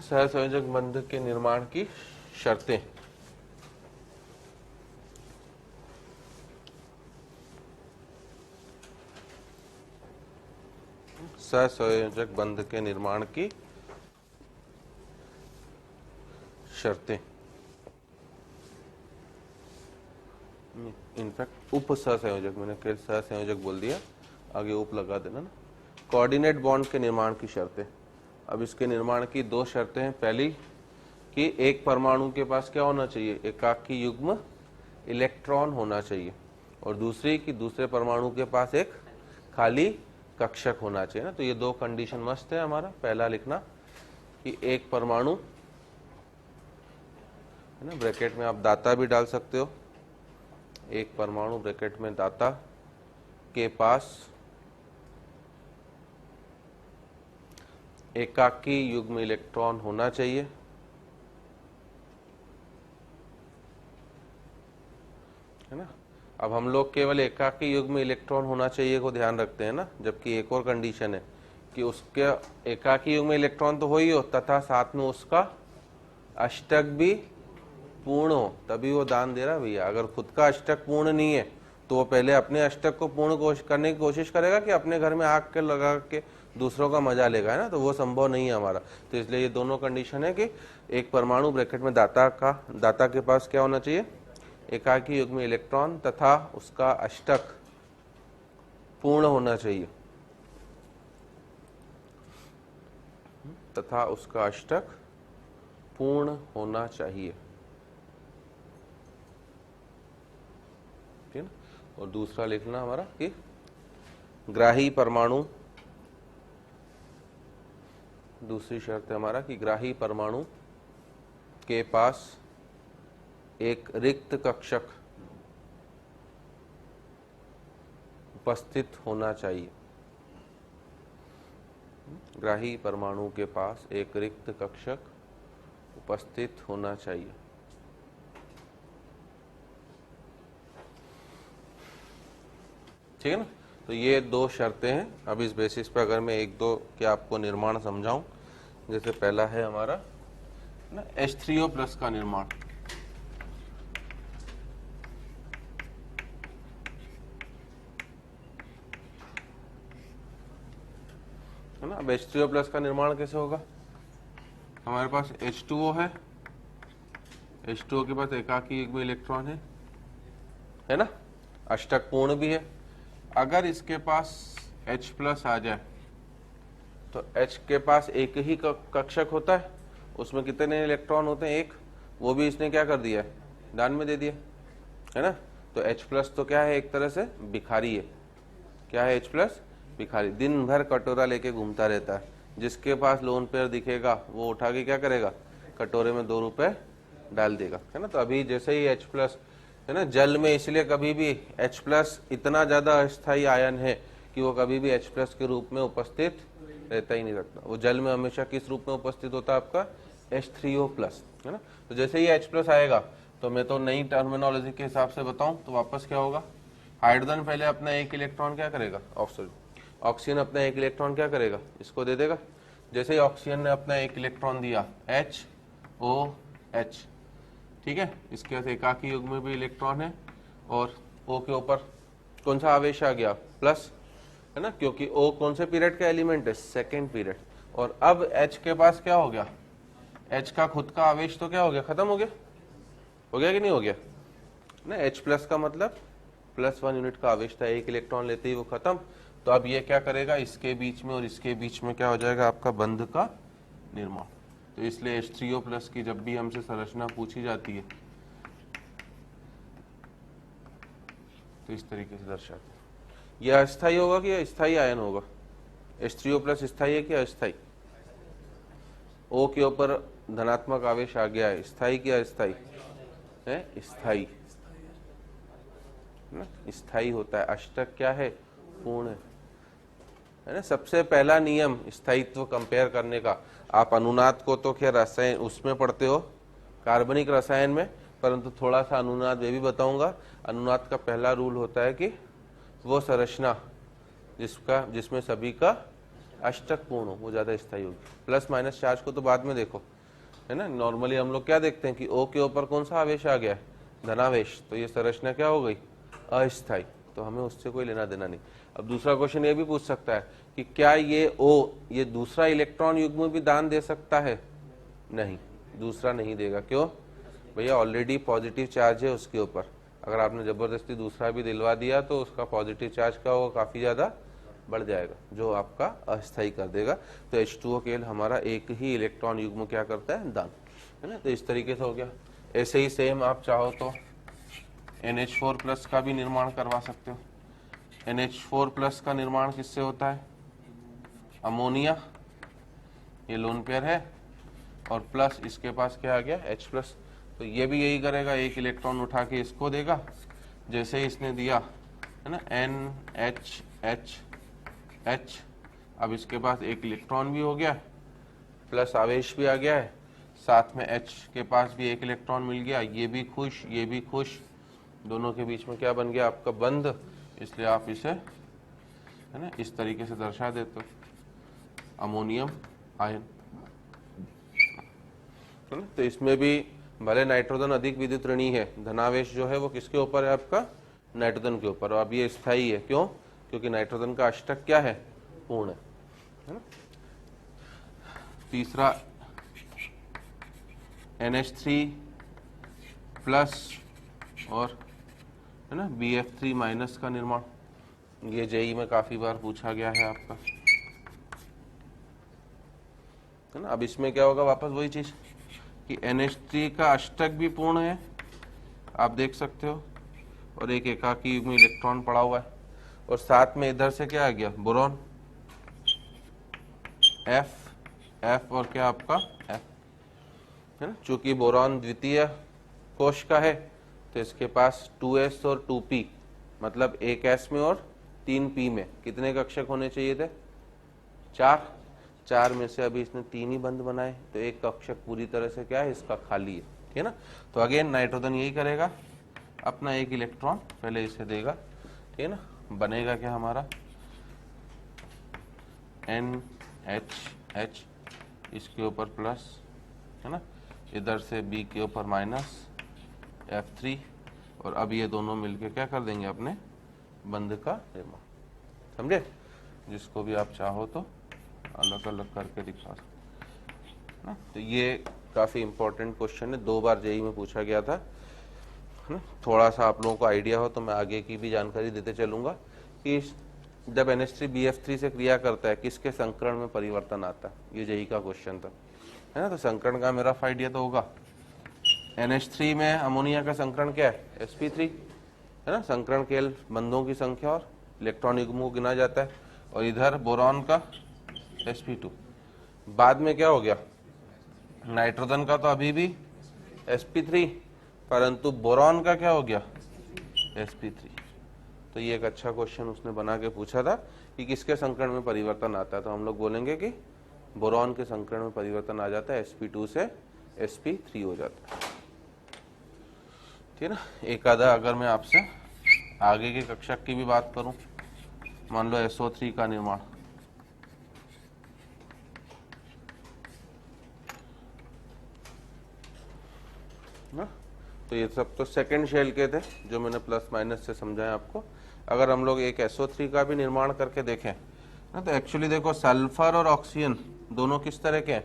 सहसंयोजक बंध के निर्माण की शर्तें। सहसंयोजक बंध के निर्माण की शर्तें, इनफैक्ट उप सहसंयोजक, मैंने फिर सहसंयोजक बोल दिया, आगे उप लगा देना ना। कोऑर्डिनेट बॉन्ड के निर्माण की शर्तें। अब इसके निर्माण की दो शर्तें हैं। पहली कि एक परमाणु के पास क्या होना चाहिए, एकाकी युग्म इलेक्ट्रॉन होना चाहिए, और दूसरी कि दूसरे परमाणु के पास एक खाली कक्षक होना चाहिए ना। तो ये दो कंडीशन मस्त है हमारा। पहला लिखना कि एक परमाणु है ना, ब्रैकेट में आप दाता भी डाल सकते हो, एक परमाणु ब्रैकेट में दाता के पास एकाकी युग्म इलेक्ट्रॉन होना चाहिए, है ना। अब हम लोग केवल एकाकी युग्म इलेक्ट्रॉन होना चाहिए को ध्यान रखते हैं ना, जबकि एक और कंडीशन है कि उसके एकाकी युग्म इलेक्ट्रॉन तो हो ही हो, तथा साथ में उसका अष्टक भी पूर्ण हो, तभी वो दान दे रहा है भैया। अगर खुद का अष्टक पूर्ण नहीं है तो वो पहले अपने अष्टक को पूर्ण करने की कोशिश करेगा कि अपने घर में आग के लगा के दूसरों का मजा लेगा, है ना। तो वो संभव नहीं है हमारा। तो इसलिए ये दोनों कंडीशन है कि एक परमाणु ब्रैकेट में दाता के पास क्या होना चाहिए, एकाकी युग्म इलेक्ट्रॉन, तथा उसका अष्टक पूर्ण होना चाहिए, तथा उसका अष्टक पूर्ण होना चाहिए, ठीक है। और दूसरा लिखना हमारा कि ग्राही परमाणु, दूसरी शर्त है हमारा कि ग्राही परमाणु के पास एक रिक्त कक्षक उपस्थित होना चाहिए। ग्राही परमाणु के पास एक रिक्त कक्षक उपस्थित होना चाहिए। ठीक है ना। तो ये दो शर्तें हैं। अब इस बेसिस पे अगर मैं एक दो के आपको निर्माण समझाऊं, जैसे पहला है हमारा ना H3O+ का निर्माण। है ना। अब H3O+ का निर्माण कैसे होगा, हमारे पास H2O है, H2O के पास एकाकी युग्म इलेक्ट्रॉन है ना, अष्टक पूर्ण भी है। अगर इसके पास H+ आ जाए तो H के पास एक ही कक्षक होता है, उसमें कितने इलेक्ट्रॉन होते हैं, एक, वो भी इसने क्या कर दिया है, दान में दे दिया, है ना। तो H+ तो क्या है, एक तरह से भिखारी है। क्या है H+, भिखारी, दिन भर कटोरा लेके घूमता रहता है। जिसके पास लोन पेयर दिखेगा वो उठा के क्या करेगा, कटोरे में 2 रुपए डाल देगा, है ना। तो अभी जैसे ही H+ है ना, जल में इसलिए कभी भी H+ इतना ज्यादा अस्थायी आयन है कि वो कभी भी H+ के रूप में उपस्थित रहता ही नहीं सकता। वो जल में हमेशा किस रूप में उपस्थित होता है, आपका H3O+, है ना। तो जैसे ही H+ आएगा, तो मैं तो नई टर्मिनोलॉजी के हिसाब से बताऊं तो वापस क्या होगा, हाइड्रोजन पहले अपना एक इलेक्ट्रॉन क्या करेगा, ऑक्सीजन अपना एक इलेक्ट्रॉन क्या करेगा, इसको दे देगा। जैसे ही ऑक्सीजन ने अपना एक इलेक्ट्रॉन दिया, HOH, ठीक है, इसके पास एकाकी युग्म में भी इलेक्ट्रॉन है, और O के ऊपर कौन सा आवेश आ गया, प्लस, है ना, क्योंकि O कौन से पीरियड का एलिमेंट है, सेकेंड पीरियड। और अब H के पास क्या हो गया, H का खुद का आवेश तो क्या हो गया, खत्म हो गया कि नहीं हो गया ना। H+ का मतलब +1 यूनिट का आवेश था, एक इलेक्ट्रॉन लेते ही वो खत्म। तो अब ये क्या करेगा, इसके बीच में और इसके बीच में क्या हो जाएगा, आपका बंध का निर्माण। तो इसलिए H3O+ की जब भी हमसे संरचना पूछी जाती है तो इस तरीके से दर्शाते हैं। यह अस्थायी होगा कि स्थायी आयन होगा, H3O+ स्थायी है कि अस्थायी, O के ऊपर धनात्मक आवेश आ गया है, स्थायी कि अस्थायी है, स्थायी, स्थायी होता है। अष्टक क्या है, पूर्ण है ना। सबसे पहला नियम स्थायित्व कंपेयर करने का, आप अनुनाद को तो खैर रसायन उसमें पढ़ते हो, कार्बनिक रसायन में, परंतु थोड़ा सा अनुनाद मैं भी बताऊंगा। अनुनाद का पहला रूल होता है कि वो संरचना जिसमें सभी का अष्टक पूर्ण हो वो ज्यादा स्थायी होगी। प्लस माइनस चार्ज को तो बाद में देखो, है ना। नॉर्मली हम लोग क्या देखते हैं कि O के ऊपर कौन सा आवेश आ गया है, धनावेश, तो ये संरचना क्या हो गई, अस्थायी, तो हमें उससे कोई लेना देना नहीं। अब दूसरा क्वेश्चन ये भी पूछ सकता है कि क्या ये O ये दूसरा इलेक्ट्रॉन युग्म भी दान दे सकता है, नहीं, दूसरा नहीं देगा। क्यों भैया, ऑलरेडी पॉजिटिव चार्ज है उसके ऊपर, अगर आपने जबरदस्ती दूसरा भी दिलवा दिया तो उसका पॉजिटिव चार्ज का होगा काफी ज्यादा बढ़ जाएगा, जो आपका अस्थायी कर देगा। तो H2O केवल हमारा एक ही इलेक्ट्रॉन युग्म क्या करता है, दान, है ना। तो इस तरीके से हो गया। ऐसे ही सेम आप चाहो तो NH4 प्लस का भी निर्माण करवा सकते हो। NH4 प्लस का निर्माण किससे होता है, अमोनिया, ये लोन पेयर है, और प्लस इसके पास क्या आ गया, H प्लस, तो ये भी यही करेगा, एक इलेक्ट्रॉन उठा के इसको देगा, जैसे इसने दिया, है ना, NHH, अब इसके पास एक इलेक्ट्रॉन भी हो गया, प्लस आवेश भी आ गया है, साथ में H के पास भी एक इलेक्ट्रॉन मिल गया, ये भी खुश, ये भी खुश, दोनों के बीच में क्या बन गया, आपका बंध, इसलिए आप इसे, है ना, इस तरीके से दर्शा देते हो, अमोनियम आयन, है ना। तो इसमें भी भले नाइट्रोजन अधिक विद्युत ऋणी है, धनावेश जो है वो किसके ऊपर है, आपका नाइट्रोजन के ऊपर, और अब ये स्थायी है, क्यों, क्योंकि नाइट्रोजन का अष्टक क्या है, पूर्ण है ना। तीसरा NH3 प्लस और, है ना, BF3 माइनस का निर्माण, ये जेई में काफी बार पूछा गया है आपका, है ना। अब इसमें क्या होगा, वापस वही चीज कि NH3 का अष्टक भी पूर्ण है, आप देख सकते हो, और एक एकाकी युग्म इलेक्ट्रॉन पड़ा हुआ है, और साथ में इधर से क्या आ गया, बोरॉन, F और क्या आपका F, है ना। चूंकि बोरॉन द्वितीय कोश का है तो इसके पास 2s और 2p, मतलब एक s में और 3p में कितने कक्षक होने चाहिए थे, 4 में से अभी इसने 3 ही बंद बनाए, तो एक कक्षक पूरी तरह से क्या है, इसका खाली है, ठीक है ना। तो अगेन नाइट्रोजन यही करेगा, अपना एक इलेक्ट्रॉन पहले इसे देगा, ठीक है ना, बनेगा क्या हमारा NHH, इसके ऊपर प्लस, है ना, इधर से B के ऊपर माइनस F3, और अब ये दोनों मिलके क्या कर देंगे, अपने बंध का निर्माण, समझे। जिसको भी आप चाहो तो अलग अलग करके दिखा सकते ना। तो ये काफी इंपॉर्टेंट क्वेश्चन है, 2 बार जेई में पूछा गया था, है ना। थोड़ा सा आप लोगों को आइडिया हो तो मैं आगे की भी जानकारी देते चलूंगा कि जब NH3 BF3 से क्रिया करता है किसके संकरण में परिवर्तन आता है, ये जेई का क्वेश्चन था, है ना। तो संकरण का मेरा आइडिया तो होगा, NH3 में अमोनिया का संकरण क्या है, sp3, है ना। संकरण केवल बंधों की संख्या और इलेक्ट्रॉन युग्मों को गिना जाता है, और इधर बोरॉन का sp2। बाद में क्या हो गया, नाइट्रोजन का तो अभी भी sp3, परंतु बोरॉन का क्या हो गया, sp3। तो ये एक अच्छा क्वेश्चन उसने बना के पूछा था कि किसके संकरण में परिवर्तन आता है, तो हम लोग बोलेंगे कि बोरॉन के संकरण में परिवर्तन आ जाता है, sp2 से sp3 हो जाता है, ठीक है ना। एक आधा अगर मैं आपसे आगे के कक्षक की भी बात करूं, मान लो SO3 का निर्माण, ना, तो ये सब तो सेकंड शेल के थे जो मैंने प्लस माइनस से समझाया आपको। अगर हम लोग एक SO3 का भी निर्माण करके देखें ना, तो एक्चुअली देखो सल्फर और ऑक्सीजन दोनों किस तरह के हैं,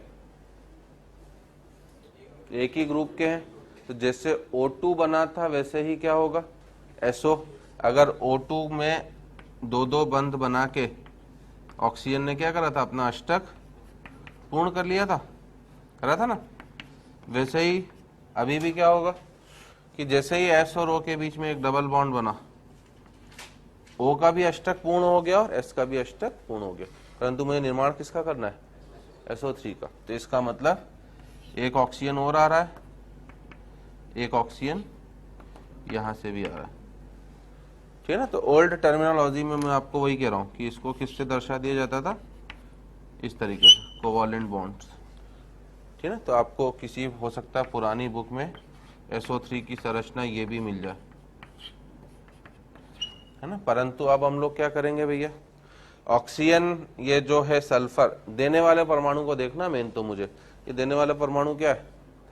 एक ही ग्रुप के हैं, तो जैसे O2 बना था वैसे ही क्या होगा, SO। अगर O2 में 2 बंध बना के ऑक्सीजन ने क्या करा था, अपना अष्टक पूर्ण कर लिया था, करा था ना, वैसे ही अभी भी क्या होगा कि जैसे ही S और O के बीच में एक डबल बॉन्ड बना, O का भी अष्टक पूर्ण हो गया और S का भी अष्टक पूर्ण हो गया, परंतु मुझे निर्माण किसका करना है, SO3 का। तो इसका मतलब एक ऑक्सीजन और आ रहा है, एक ऑक्सीजन यहां से भी आ रहा है, ठीक है ना। तो ओल्ड टर्मिनोलॉजी में मैं आपको वही कह रहा हूं कि इसको किससे दर्शा दिया जाता था, इस तरीके से, कोवैलेंट बॉन्ड्स, ठीक है ना। तो आपको किसी हो सकता है पुरानी बुक में SO3 की संरचना ये भी मिल जाए, है ना। परंतु अब हम लोग क्या करेंगे भैया, ऑक्सीजन ये जो है सल्फर देने वाले परमाणु को देखना मेन, तो मुझे ये देने वाला परमाणु क्या है,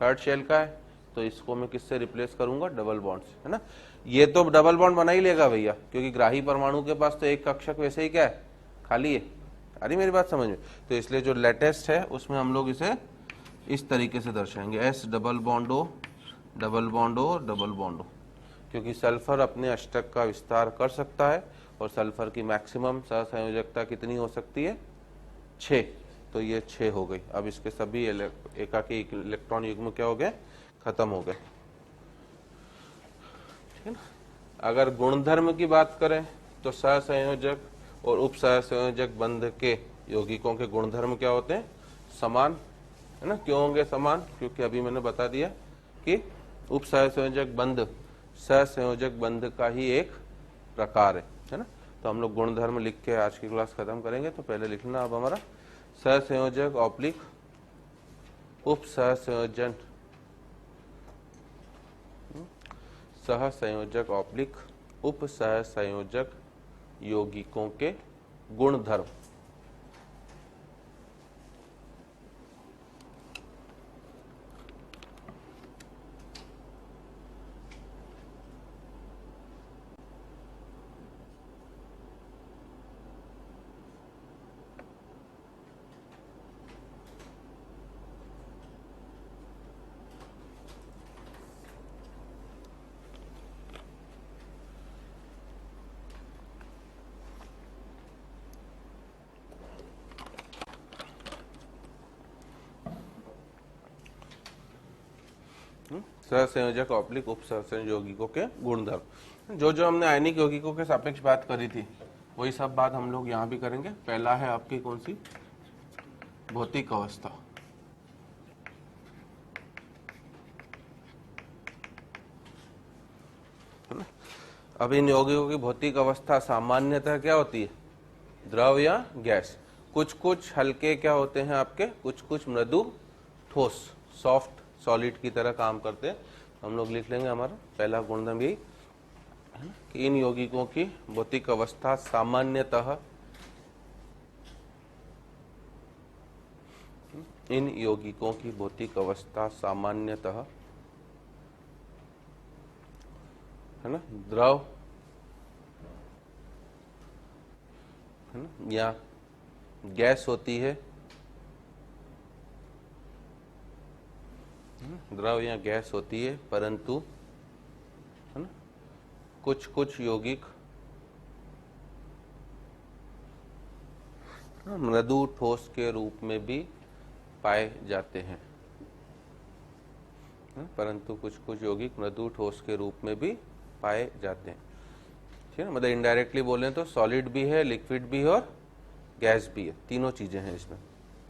थर्ड शेल का है, तो इसको मैं किससे रिप्लेस करूंगा, डबल बॉन्ड से, है ना। ये तो डबल बॉन्ड बना ही लेगा भैया, क्योंकि ग्राही परमाणु के पास तो एक कक्षक वैसे ही क्या है, खाली है। अरे मेरी बात समझ में, तो इसलिए जो लेटेस्ट है उसमें हम लोग इसे इस तरीके से दर्शाएंगे, S double bond O double bond O double bond O, क्योंकि सल्फर अपने अष्टक का विस्तार कर सकता है और सल्फर की मैक्सिमम सहसंयोजकता कितनी हो सकती है, 6, तो ये 6 हो गई। अब इसके सभी एकाकी इलेक्ट्रॉन युग्म क्या हो गए, खत्म हो गए, ठीक है ना। अगर गुणधर्म की बात करें तो सहसंयोजक और उप सहसंयोजक बंध के यौगिकों के गुणधर्म क्या होते हैं, समान, है ना। क्यों होंगे समान, क्योंकि अभी मैंने बता दिया कि उप सहसंयोजक बंध सहसंयोजक बंध का ही एक प्रकार है ना। तो हम लोग गुणधर्म लिख के आज की क्लास खत्म करेंगे। तो पहले लिखना अब हमारा सहसंयोजक ऑप्लिक उप सहसंयोजन, सहसंयोजक ऑप्लिक उप सहसंयोजक यौगिकों के गुणधर्म। सहसंयोजक ऑप्लिक उप सहसंयोजक यौगिकों के गुणधर्म, जो जो हमने आयनिक यौगिकों के सापेक्ष बात करी थी वही सब बात हम लोग यहाँ भी करेंगे। पहला है आपकी कौन सी, भौतिक अवस्था। अब इन यौगिकों की भौतिक अवस्था सामान्यतः क्या होती है, द्रव या गैस। कुछ कुछ हल्के क्या होते हैं आपके, कुछ कुछ मृदु ठोस सॉफ्ट सॉलिड की तरह काम करते हैं। हम लोग लिख लेंगे हमारा पहला गुणधर्म यही है ना, कि इन यौगिकों की भौतिक अवस्था सामान्यतः, इन यौगिकों की भौतिक अवस्था सामान्यतः, है ना, द्रव, है ना, या गैस होती है, द्रव या गैस होती है, परंतु है ना कुछ कुछ यौगिक मृदु ठोस के रूप में भी पाए जाते हैं, परंतु कुछ कुछ यौगिक मृदु ठोस के रूप में भी पाए जाते हैं, ठीक है ना। मतलब इनडायरेक्टली बोलें तो सॉलिड भी है, लिक्विड भी है और गैस भी है, तीनों चीजें हैं इसमें,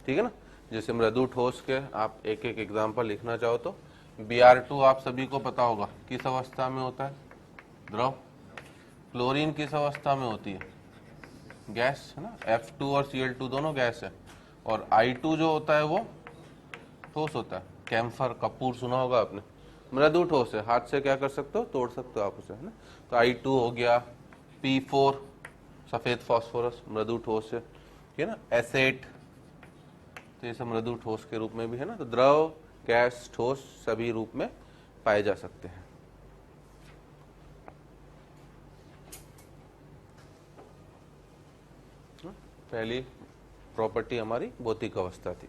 ठीक है ना। जैसे मृदु ठोस के आप एक एक एग्जांपल लिखना चाहो तो Br2 आप सभी को पता होगा किस अवस्था में होता है, द्रव। क्लोरीन किस अवस्था में होती है, गैस, है ना। F2 और Cl2 दोनों गैस है, और I2 जो होता है वो ठोस होता है। कैम्फर, कपूर सुना होगा आपने, मृदु ठोस है, हाथ से क्या कर सकते हो, तोड़ सकते हो आप उसे, है ना। तो I2 हो गया। P4 सफेद फास्फोरस मृदु ठोस है, ठीक है ना। एसेट, तो ये सब मृदु ठोस के रूप में भी है ना। तो द्रव गैस ठोस सभी रूप में पाए जा सकते हैं। पहली प्रॉपर्टी हमारी भौतिक अवस्था थी।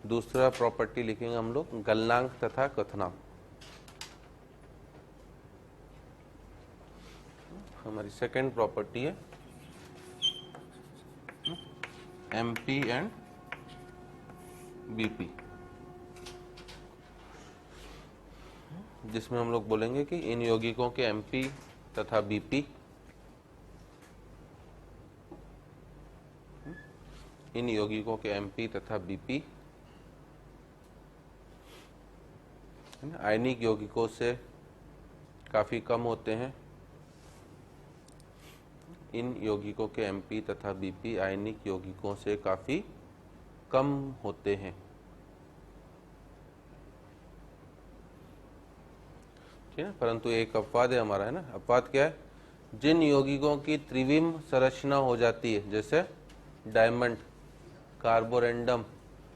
दूसरा प्रॉपर्टी लिखेंगे हम लोग गलनांक तथा क्वथनांक। हमारी सेकंड प्रॉपर्टी है एमपी एंड बीपी, जिसमें हम लोग बोलेंगे कि इन यौगिकों के एमपी तथा बीपी, इन यौगिकों के एमपी तथा बीपी आयनिक यौगिकों से काफी कम होते हैं। इन यौगिकों के एमपी तथा बीपी आयनिक यौगिकों से काफी कम होते हैं, ठीक है। परंतु एक अपवाद है हमारा, है ना। अपवाद क्या है, जिन यौगिकों की त्रिविम संरचना हो जाती है, जैसे डायमंड, कार्बोरेंडम,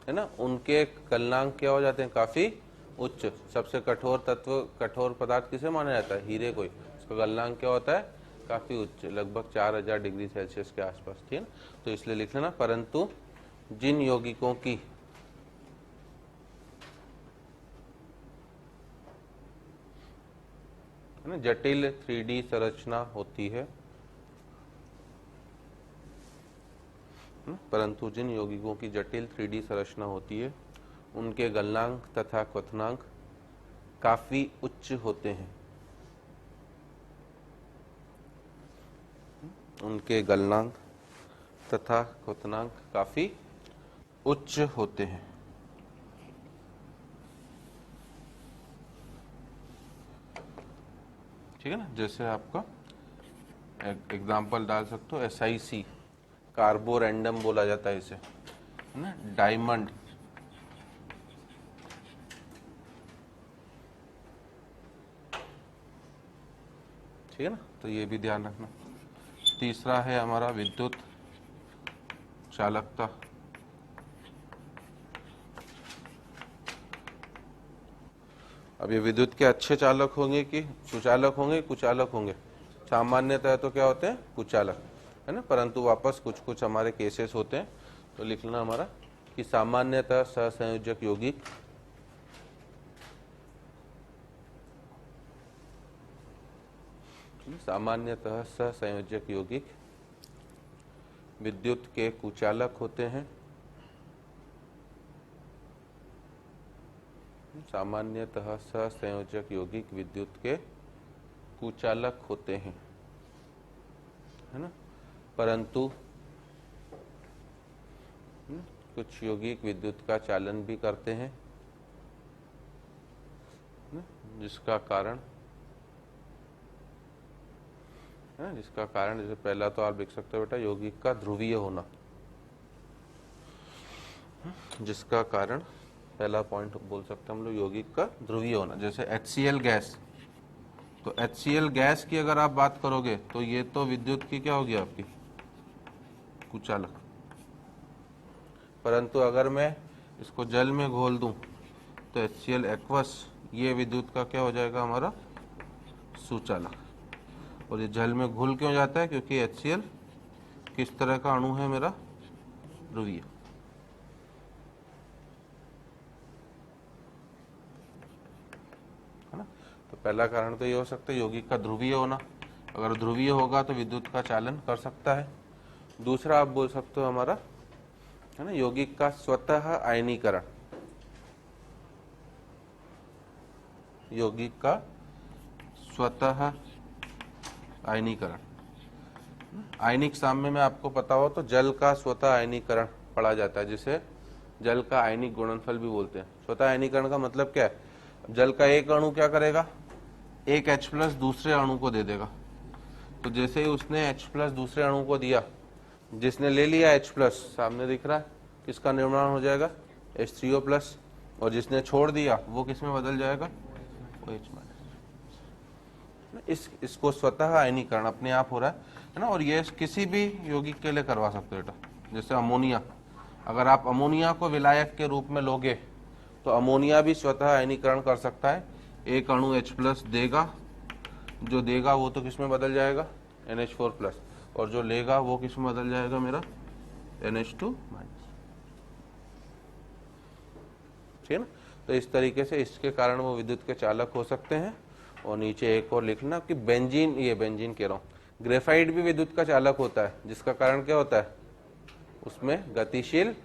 है ना, उनके गलनांक क्या हो जाते हैं, काफी उच्च। सबसे कठोर तत्व, कठोर पदार्थ किसे माना जाता है, हीरे को। इसका गलनांक क्या होता है, काफी उच्च, लगभग 4000 डिग्री सेल्सियस के आसपास, ठीक है। तो इसलिए लिख लेना, परंतु जिन यौगिकों की है ना जटिल 3D संरचना होती है, परंतु जिन यौगिकों की जटिल 3D संरचना होती है उनके गलनांक तथा क्वथनांक काफी उच्च होते हैं। उनके गलनांक तथा क्वथनांक काफी उच्च होते हैं। ठीक है ना, जैसे आपका एग्जाम्पल डाल सकते हो, SiC, कार्बोरेंडम बोला जाता है इसे, है ना, डायमंड, ठीक है ना, तो ये भी ध्यान रखना। तीसरा है हमारा विद्युत चालकता। अब ये विद्युत के अच्छे चालक होंगे कि सुचालक होंगे, कुचालक होंगे। सामान्यतः तो क्या होते हैं, कुचालक, है ना, परंतु वापस कुछ कुछ हमारे केसेस होते हैं, तो लिख लेना हमारा कि सामान्यतः सहसंयोजक यौगिक सामान्यतः सहसंयोजक यौगिक विद्युत के कुचालक होते हैं। सामान्यतः सहसंयोजक यौगिक विद्युत के कुचालक होते हैं, है ना, परंतु कुछ यौगिक विद्युत का चालन भी करते हैं, जिसका कारण है, जिसका कारण जैसे पहला तो आप लिख सकते हो बेटा, यौगिक का ध्रुवीय होना, जिसका कारण पहला पॉइंट बोल सकते हैं हम लोग, यौगिक का ध्रुवीय होना। जैसे HCl गैस, तो HCl गैस की अगर आप बात करोगे तो ये तो विद्युत की क्या होगी, आपकी कुचालक, परंतु अगर मैं इसको जल में घोल दूं तो HCl एक्वस, ये विद्युत का क्या हो जाएगा, हमारा सुचालक। और ये जल में घुल क्यों जाता है, क्योंकि HCl किस तरह का अणु है, मेरा ध्रुवीय। है ना, तो पहला कारण तो ये हो सकता है यौगिक का ध्रुवीय होना, अगर ध्रुवीय होगा तो विद्युत का चालन कर सकता है। दूसरा आप बोल सकते हो हमारा, है ना, यौगिक का स्वतः आयनीकरण, यौगिक का स्वतः आयनीकरण। आयनिक साम्य में आपको पता हो तो जल का स्वतः आयनीकरण पढ़ा जाता है, जिसे जल का आयनिक गुणनफल भी बोलते हैं। स्वतः आयनीकरण का मतलब क्या है, जल का एक अणु क्या करेगा, एक H+ दूसरे अणु को दे देगा, तो जैसे ही उसने H+ दूसरे अणु को दिया, जिसने ले लिया H+, सामने दिख रहा है, किसका निर्माण हो जाएगा, H3O+, और जिसने छोड़ दिया वो किस में बदल जाएगा, OH-। इसको स्वतः आयनीकरण अपने आप हो रहा है ना, और ये किसी भी यौगिक के लिए करवा सकते हो बेटा। जैसे अमोनिया, अगर आप अमोनिया को विलायक के रूप में लोगे तो अमोनिया भी स्वतः आयनीकरण कर सकता है, एक अणु H+ देगा, जो देगा वो तो किस में बदल जाएगा, NH4+, और जो लेगा वो किस में बदल जाएगा, मेरा NH2-। ठीक है ना, तो इस तरीके से इसके कारण वो विद्युत के चालक हो सकते हैं। और नीचे एक और लिखना कि बेंजीन, ये बेंजीन कह रहा हूँ, ग्रेफाइट भी विद्युत का चालक होता है, जिसका कारण क्या होता है, उसमें गतिशील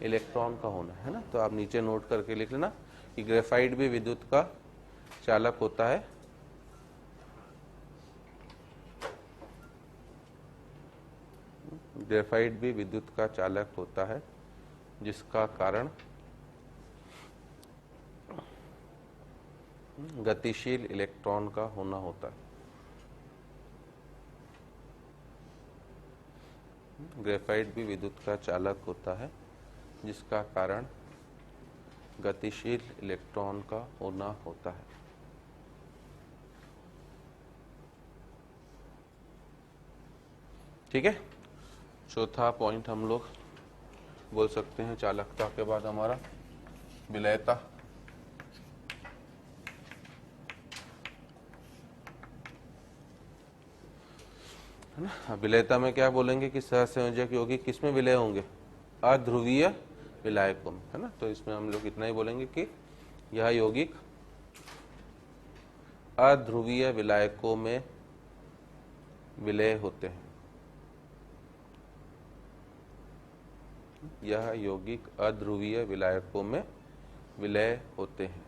इलेक्ट्रॉन का होना, है ना। तो आप नीचे नोट करके लिख लेना कि ग्रेफाइट भी विद्युत का चालक होता है, ग्रेफाइट भी विद्युत का चालक होता है, जिसका कारण गतिशील इलेक्ट्रॉन का होना होता है। ग्रेफाइट भी विद्युत का चालक होता है, जिसका कारण गतिशील इलेक्ट्रॉन का होना होता है। ठीक है। चौथा पॉइंट हम लोग बोल सकते हैं चालकता के बाद हमारा विलयता। है ना, विलयता में क्या बोलेंगे कि सहसंयोजक यौगिक किस में विलय होंगे? अध्रुवीय विलायकों में, है ना। तो इसमें हम लोग इतना ही बोलेंगे कि यह यौगिक अध्रुवीय विलायकों में विलय होते हैं। यह यौगिक अध्रुवीय विलायकों में विलय होते हैं,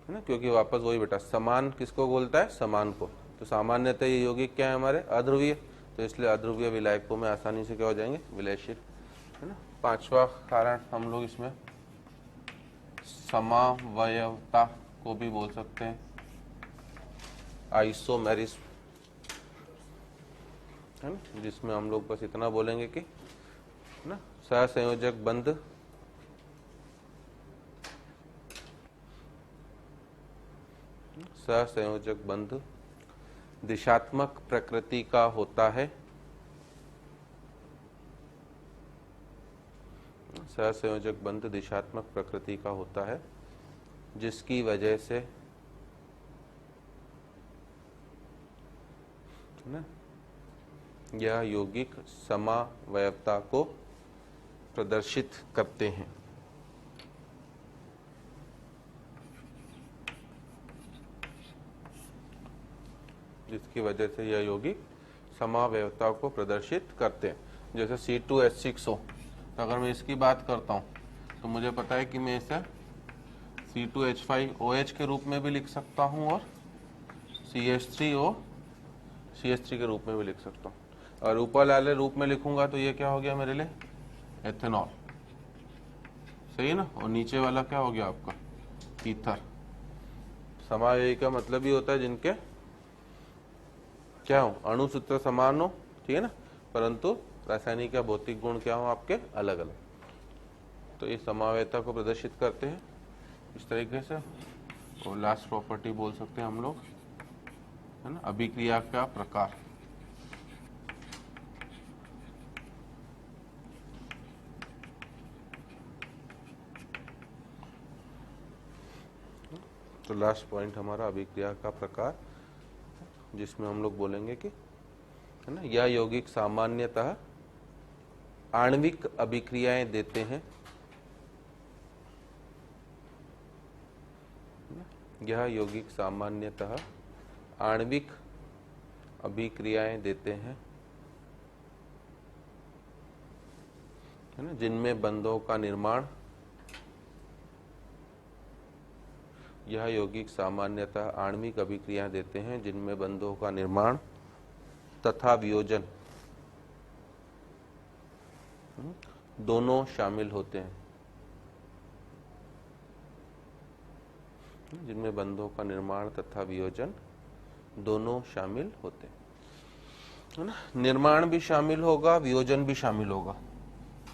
है ना, क्योंकि वापस वही बेटा समान किसको बोलता है? समान को। तो सामान्यतः ये यौगिक क्या है हमारे? अध्रुवीय, तो इसलिए अध्रुवीय विलायकों में आसानी से क्या हो जाएंगे? विलयशील, है ना। पांचवा कारण हम लोग इसमें समावयवता को भी बोल सकते हैं, आइसोमेरिज्म, है ना, जिसमें हम लोग बस इतना बोलेंगे कि है ना सहसंयोजक बंध सहसंयोजक बंध दिशात्मक प्रकृति का होता है। सहसंयोजक बंध दिशात्मक प्रकृति का होता है, जिसकी वजह से ना यह यौगिक समावयवता को प्रदर्शित करते हैं। जिसकी वजह से यह यौगिक समावयवता को प्रदर्शित करते हैं। जैसे C2H6O, तो अगर मैं इसकी बात करता हूं तो मुझे पता है कि मैं इसे C2H5OH के रूप में भी लिख सकता हूं और CH3O CH3 के रूप में भी लिख सकता हूं। और ऊपर वाले रूप में लिखूंगा तो ये क्या हो गया मेरे लिए? एथेनॉल, सही है ना। और नीचे वाला क्या हो गया आपका? ईथर। समावयवी का मतलब ही होता है जिनके क्या हो? अणु सूत्र समान हो, ठीक है ना, परंतु रासायनिक या भौतिक गुण क्या हो आपके? अलग अलग। तो ये समावयवता को प्रदर्शित करते हैं इस तरीके से। और लास्ट प्रॉपर्टी बोल सकते हैं हम लोग, है ना, अभिक्रिया का प्रकार। तो लास्ट पॉइंट हमारा अभिक्रिया का प्रकार, जिसमें हम लोग बोलेंगे कि है ना यह यौगिक सामान्यतः आणविक अभिक्रियाएं देते हैं। यह यौगिक सामान्यतः आणविक अभिक्रियाएं देते हैं, है ना, जिनमें बंधों का निर्माण यह यौगिक सामान्यतः आणविक अभिक्रियाएं देते हैं जिनमें बंधों का निर्माण तथा वियोजन दोनों शामिल होते हैं। जिनमें बंधों का निर्माण तथा वियोजन दोनों शामिल होते हैं, है ना। निर्माण भी शामिल होगा, वियोजन भी शामिल होगा।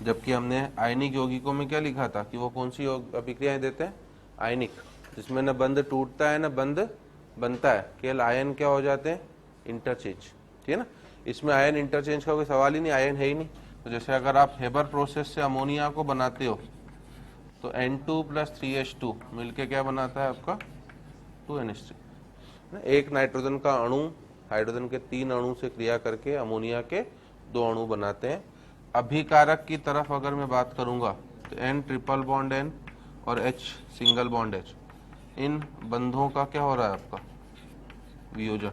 जबकि हमने आयनिक यौगिकों में क्या लिखा था कि वो कौन सी अभिक्रियाएं देते हैं? आयनिक, जिसमें न बंध टूटता है न बंध बनता है, केवल आयन क्या हो जाते हैं? इंटरचेंज, ठीक है ना। इसमें आयन इंटरचेंज का कोई सवाल ही नहीं, आयन है ही नहीं। तो जैसे अगर आप हेबर प्रोसेस से अमोनिया को बनाते हो तो N2 + 3H2 मिलके क्या बनाता है आपका? 2NH3। एक नाइट्रोजन का अणु हाइड्रोजन के 3 अणु से क्रिया करके अमोनिया के 2 अणु बनाते हैं। अभिकारक की तरफ अगर मैं बात करूंगा तो N ट्रिपल बॉन्ड N और H सिंगल बॉन्ड H, इन बंधों का क्या हो रहा है आपका? वियोजन,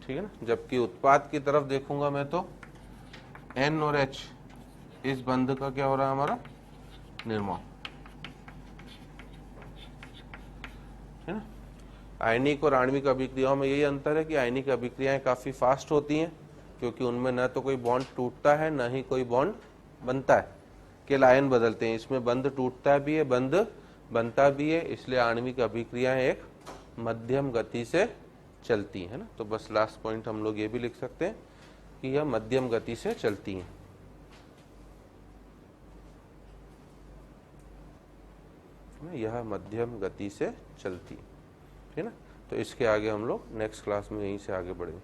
ठीक है ना। जबकि उत्पाद की तरफ देखूंगा मैं तो N और H, इस बंध का क्या हो रहा है हमारा? निर्माण, है ना। आयनिक और आणविक अभिक्रियाओं में यही अंतर है कि आयनिक अभिक्रियाएं काफी फास्ट होती हैं, क्योंकि उनमें न तो कोई बॉन्ड टूटता है न ही कोई बॉन्ड बनता है, केवल आयन बदलते हैं। इसमें बंध टूटता भी है, बंध बनता भी है, इसलिए आणविक अभिक्रियाएं एक मध्यम गति से चलती है ना। तो बस लास्ट पॉइंट हम लोग ये भी लिख सकते हैं कि यह मध्यम गति से चलती हैं। यह मध्यम गति से चलती है ना। तो इसके आगे हम लोग नेक्स्ट क्लास में यहीं से आगे बढ़ेंगे।